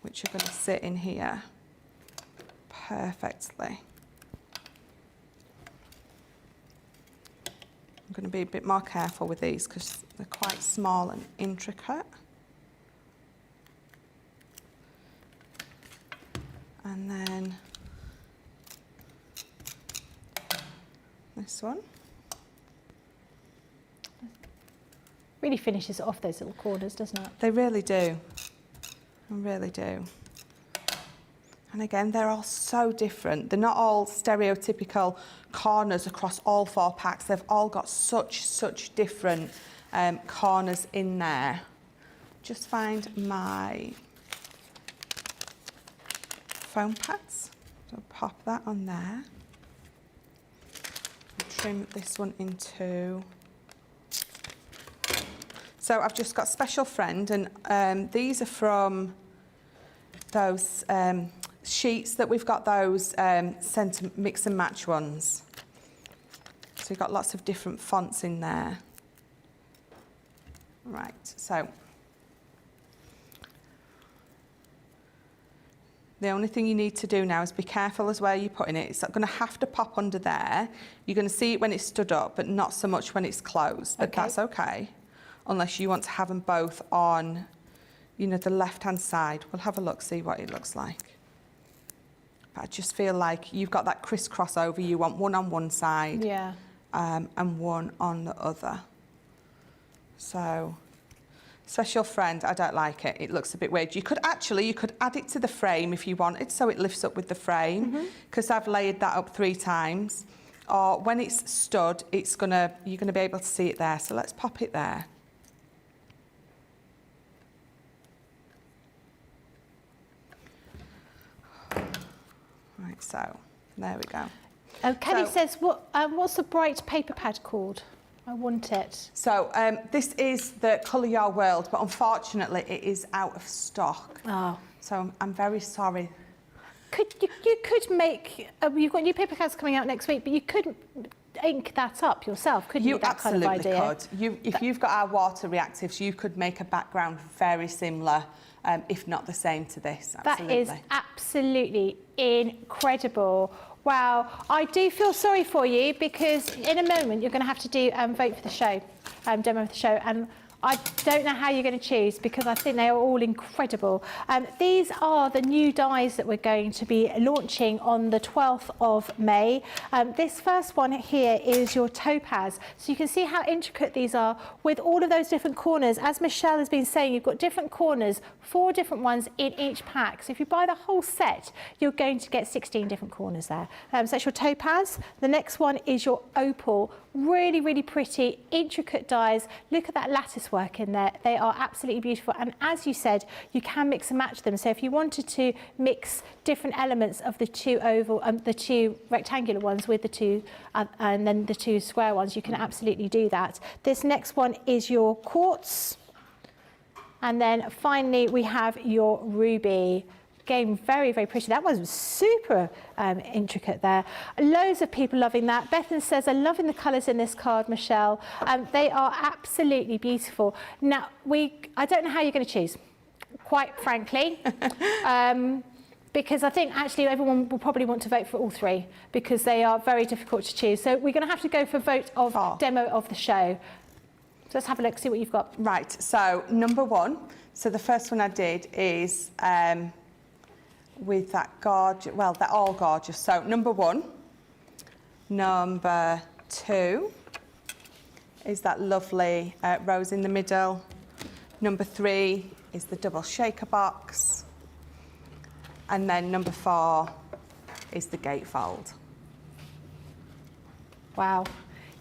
which are going to sit in here perfectly. I'm going to be a bit more careful with these because they're quite small and intricate. And then this one. Really finishes off those little corners, doesn't it? They really do. They really do. And again, they're all so different. They're not all stereotypical corners across all 4 packs. They've all got such different corners in there. Just find my foam pads. So pop that on there. Trim this one in 2. So I've just got Special Friend, and these are from those sheets that we've got, those centre mix and match ones. So we've got lots of different fonts in there. Right, so the only thing you need to do now is be careful as where you're putting it. It's going to have to pop under there. You're going to see it when it's stood up, but not so much when it's closed. But that's okay, unless you want to have them both on, you know, the left-hand side. We'll have a look, see what it looks like. But I just feel like you've got that crisscross over. You want one on one side, and one on the other. So, Special Friend, I don't like it. It looks a bit weird. You could add it to the frame if you wanted, so it lifts up with the frame, because I've layered that up 3 times. Or when it's stood, you're gonna be able to see it there. So let's pop it there. So there we go. Kelly says, what's the bright paper pad called? I want it. So this is the Colour Your World, but unfortunately it is out of stock. Oh. So I'm very sorry. You could make, you've got new paper pads coming out next week, but you could ink that up yourself, couldn't you? That kind of idea. You absolutely could. If you've got our water reactives, you could make a background very similar, if not the same to this. Absolutely. That is absolutely incredible. Wow, I do feel sorry for you because in a moment you're going to have to do vote for the show, demo of the show, and I don't know how you're going to choose because I think they are all incredible. These are the new dies that we're going to be launching on the 12th of May. This first one here is your topaz. So you can see how intricate these are with all of those different corners. As Michelle has been saying, you've got different corners, 4 different ones in each pack. So if you buy the whole set, you're going to get 16 different corners there. So that's your topaz. The next one is your opal. Really, really pretty, intricate dies. Look at that lattice work in there. They are absolutely beautiful. And as you said, you can mix and match them. So if you wanted to mix different elements of the 2 oval, the 2 rectangular ones with the 2, and then the 2 square ones, you can absolutely do that. This next one is your quartz. And then finally, we have your ruby. Again, very, very pretty. That was super intricate there. Loads of people loving that. Bethan says, I'm loving the colours in this card, Michelle. They are absolutely beautiful. Now, I don't know how you're going to choose, quite frankly. Because I think actually everyone will probably want to vote for all 3 because they are very difficult to choose. So we're going to have to go for vote of demo of the show. So let's have a look, see what you've got. Right, so number 1. So the first one I did is with that gorgeous, well, they're all gorgeous. So number 1. Number 2 is that lovely rose in the middle. Number 3 is the double shaker box. And then number 4 is the gatefold. Wow.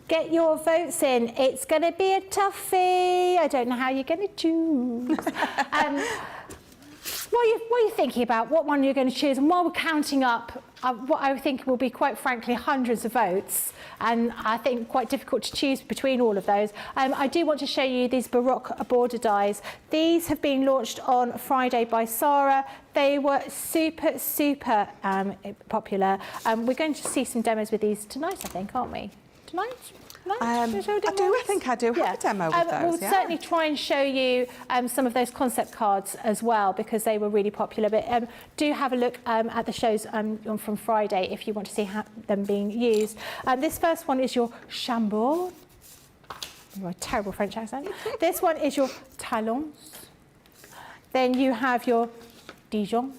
Get your votes in. It's going to be a toughie. I don't know how you're going to choose. What are you thinking about? What one you're going to choose? And while we're counting up what I think will be, quite frankly, hundreds of votes, and I think quite difficult to choose between all of those, I do want to show you these Baroque border dies. These have been launched on Friday by Sarah. They were super, super popular. We're going to see some demos with these tonight, I think, aren't we? Tonight? I think I do have a demo with those. We'll certainly try and show you some of those concept cards as well because they were really popular. But do have a look at the shows from Friday if you want to see them being used. This first one is your Chambord. A terrible French accent. This one is your Talons. Then you have your Dijon.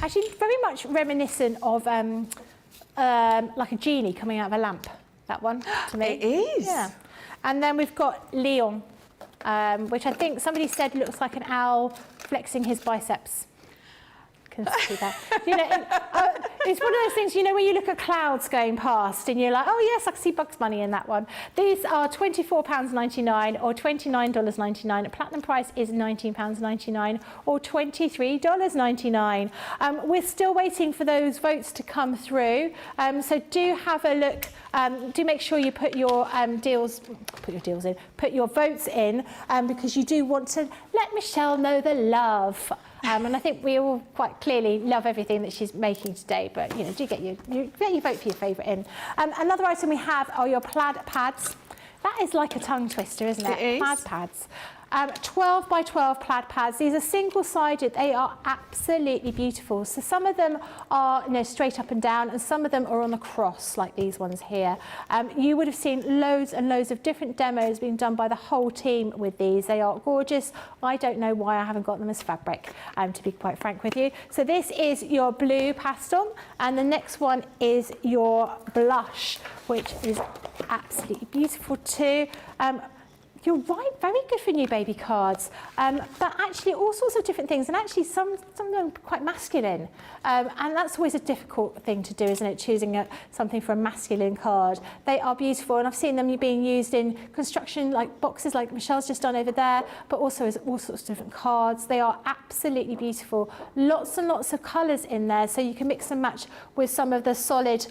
Actually, very much reminiscent of like a genie coming out of a lamp. That one to me. It is. Yeah. And then we've got Leon, which I think somebody said looks like an owl flexing his biceps. Can see that. You know, it's one of those things, you know, when you look at clouds going past and you're like, oh yes, I can see Bugs Bunny in that one. These are £24.99 or $29.99. Platinum price is £19.99 or $23.99. We're still waiting for those votes to come through. So do have a look. Do make sure you put your put your votes in, because you do want to let Michelle know the love. And I think we all quite clearly love everything that she's making today, but you know, do get your vote for your favourite in. Another item we have are your plaid pads. That is like a tongue twister, isn't it? It is. Plaid pads. 12 by 12 plaid pads. These are single-sided. They are absolutely beautiful. So some of them are, you know, straight up and down, and some of them are on a cross, like these ones here. You would have seen loads and loads of different demos being done by the whole team with these. They are gorgeous. I don't know why I haven't got them as fabric, to be quite frank with you. So this is your blue pastel, and the next one is your blush, which is absolutely beautiful too. You're right, very good for new baby cards. But actually all sorts of different things, and actually some of them are quite masculine. And that's always a difficult thing to do, isn't it? Choosing something for a masculine card. They are beautiful, and I've seen them being used in construction, like boxes like Michelle's just done over there, but also as all sorts of different cards. They are absolutely beautiful. Lots and lots of colours in there, so you can mix and match with some of the solid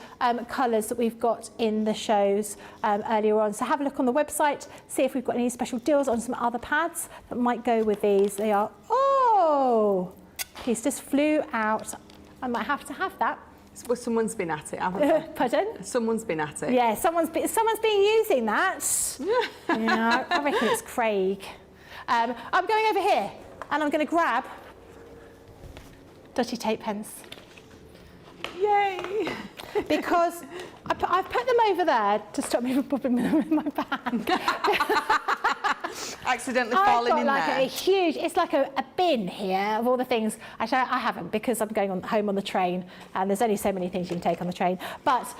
colours that we've got in the shows earlier on. So have a look on the website, see if we've got any special deals on some other pads that might go with these. They are, oh, piece just flew out. I might have to have that. Well, someone's been at it, haven't they? Pardon? Someone's been at it. Yeah, someone's been using that. Yeah, I reckon it's Craig. I'm going over here and I'm going to grab dotty tape pens. Yay! Because I've put them over there to stop me from popping them in my bag. Accidentally falling in like there. A huge, it's like a bin here of all the things. Actually, I haven't, because I'm going home on the train, and there's only so many things you can take on the train. But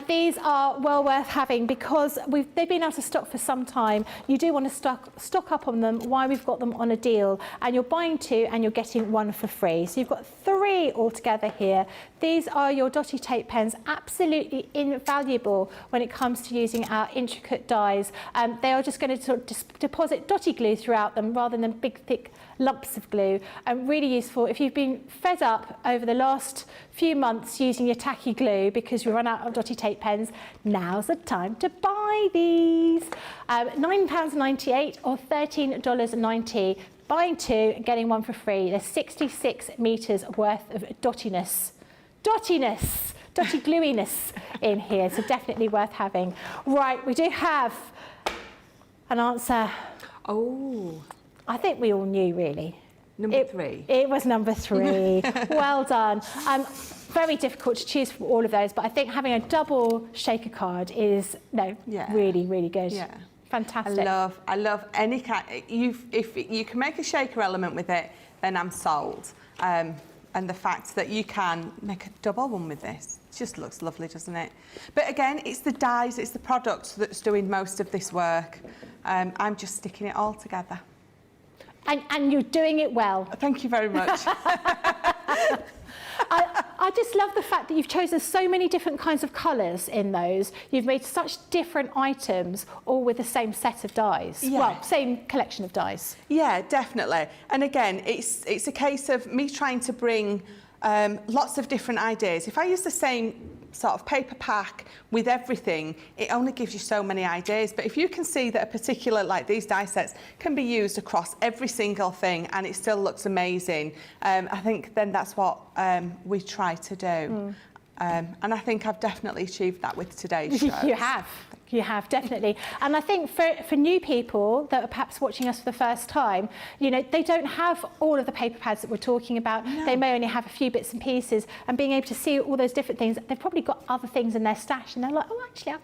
these are well worth having because they've been out of stock for some time. You do want to stock up on them while we've got them on a deal, and you're buying 2 and you're getting 1 for free. So you've got 3 altogether here. These are your dotty tape pens, absolutely invaluable when it comes to using our intricate dies. They are just going to sort of deposit dotty glue throughout them rather than big thick lumps of glue. Really useful if you've been fed up over the last few months using your tacky glue because you run out of dotty tape pens. Now's the time to buy these. £9.98 or $13.90. Buying 2 and getting 1 for free. There's 66 metres worth of dottiness, dotty gluiness in here, so definitely worth having. Right, we do have an answer. Oh. I think we all knew, really. Number 3. It was number 3. Well done. Very difficult to choose from all of those, but I think having a double shaker card is really, really good. Yeah. Fantastic. I love any kind. If you can make a shaker element with it, then I'm sold. And the fact that you can make a double one with this, it just looks lovely, doesn't it? But again, it's the dies, it's the product that's doing most of this work. I'm just sticking it all together. And you're doing it well. Thank you very much. I just love the fact that you've chosen so many different kinds of colours in those. You've made such different items, all with the same set of dies. Yeah. Well, same collection of dies. Yeah, definitely. And again, it's a case of me trying to bring lots of different ideas. If I use the same sort of paper pack with everything, it only gives you so many ideas. But if you can see that a particular, like these die sets, can be used across every single thing and it still looks amazing, I think then that's what we try to do. And I think I've definitely achieved that with today's show. You have, definitely. And I think for new people that are perhaps watching us for the first time, you know, they don't have all of the paper pads that we're talking about. No. They may only have a few bits and pieces, and being able to see all those different things, they've probably got other things in their stash, and they're like, oh, actually,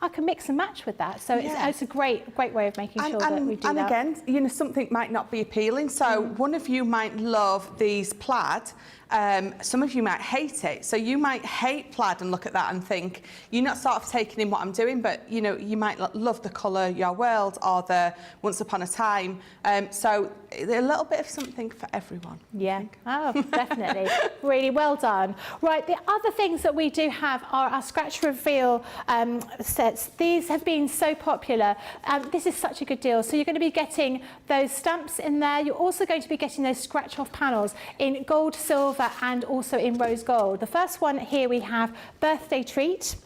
I can mix and match with that. So it's a great way of making sure that we do that. And again, you know, something might not be appealing. So one of you might love these plaid. Some of you might hate it. So you might hate plaid and look at that and think, you're not sort of taking in what I'm doing, but you know, you might love the colour Your World or the Once Upon a Time. So a little bit of something for everyone. Yeah, oh, definitely. Really well done. Right, the other things that we do have are our scratch reveal sets. These have been so popular. This is such a good deal. So you're going to be getting those stamps in there. You're also going to be getting those scratch off panels in gold, silver, and also in rose gold. The first one here we have birthday treat.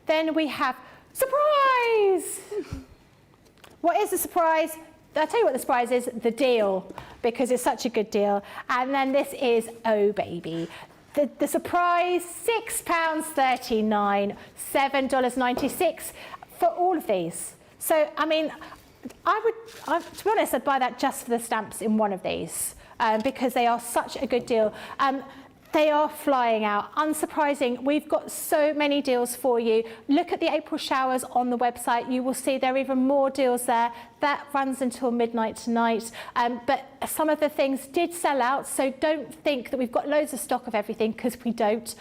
Then we have surprise. What is the surprise? I'll tell you what the surprise is, the deal, because it's such a good deal. And then this is oh baby. The surprise, £6.39, $7.96 for all of these. So I mean, to be honest, I'd buy that just for the stamps in one of these. Because they are such a good deal. They are flying out. Unsurprising, we've got so many deals for you. Look at the April showers on the website. You will see there are even more deals there. That runs until midnight tonight. But some of the things did sell out, so don't think that we've got loads of stock of everything, because we don't.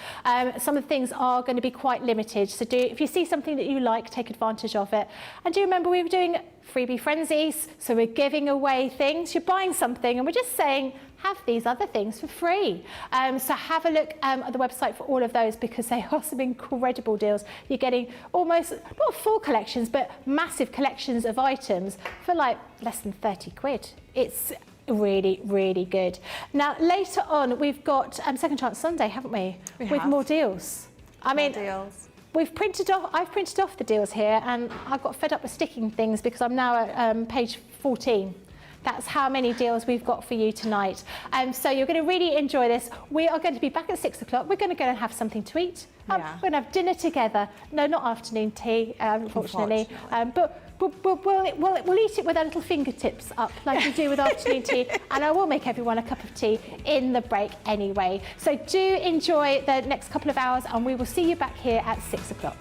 Some of the things are going to be quite limited. So if you see something that you like, take advantage of it. And do remember, we were doing freebie frenzies. So we're giving away things. You're buying something and we're just saying, have these other things for free. So have a look at the website for all of those because they are some incredible deals. You're getting almost, not full collections, but massive collections of items for like less than 30 quid. It's really, really good. Now, later on, we've got Second Chance Sunday, haven't we? With more deals. I've printed off the deals here and I got fed up with sticking things because I'm now at page 14. That's how many deals we've got for you tonight. So you're going to really enjoy this. We are going to be back at 6 o'clock. We're going to go and have something to eat. We're going to have dinner together. No, not afternoon tea, unfortunately. But we'll eat it with our little fingertips up like we do with afternoon tea. And I will make everyone a cup of tea in the break anyway. So do enjoy the next couple of hours and we will see you back here at 6 o'clock.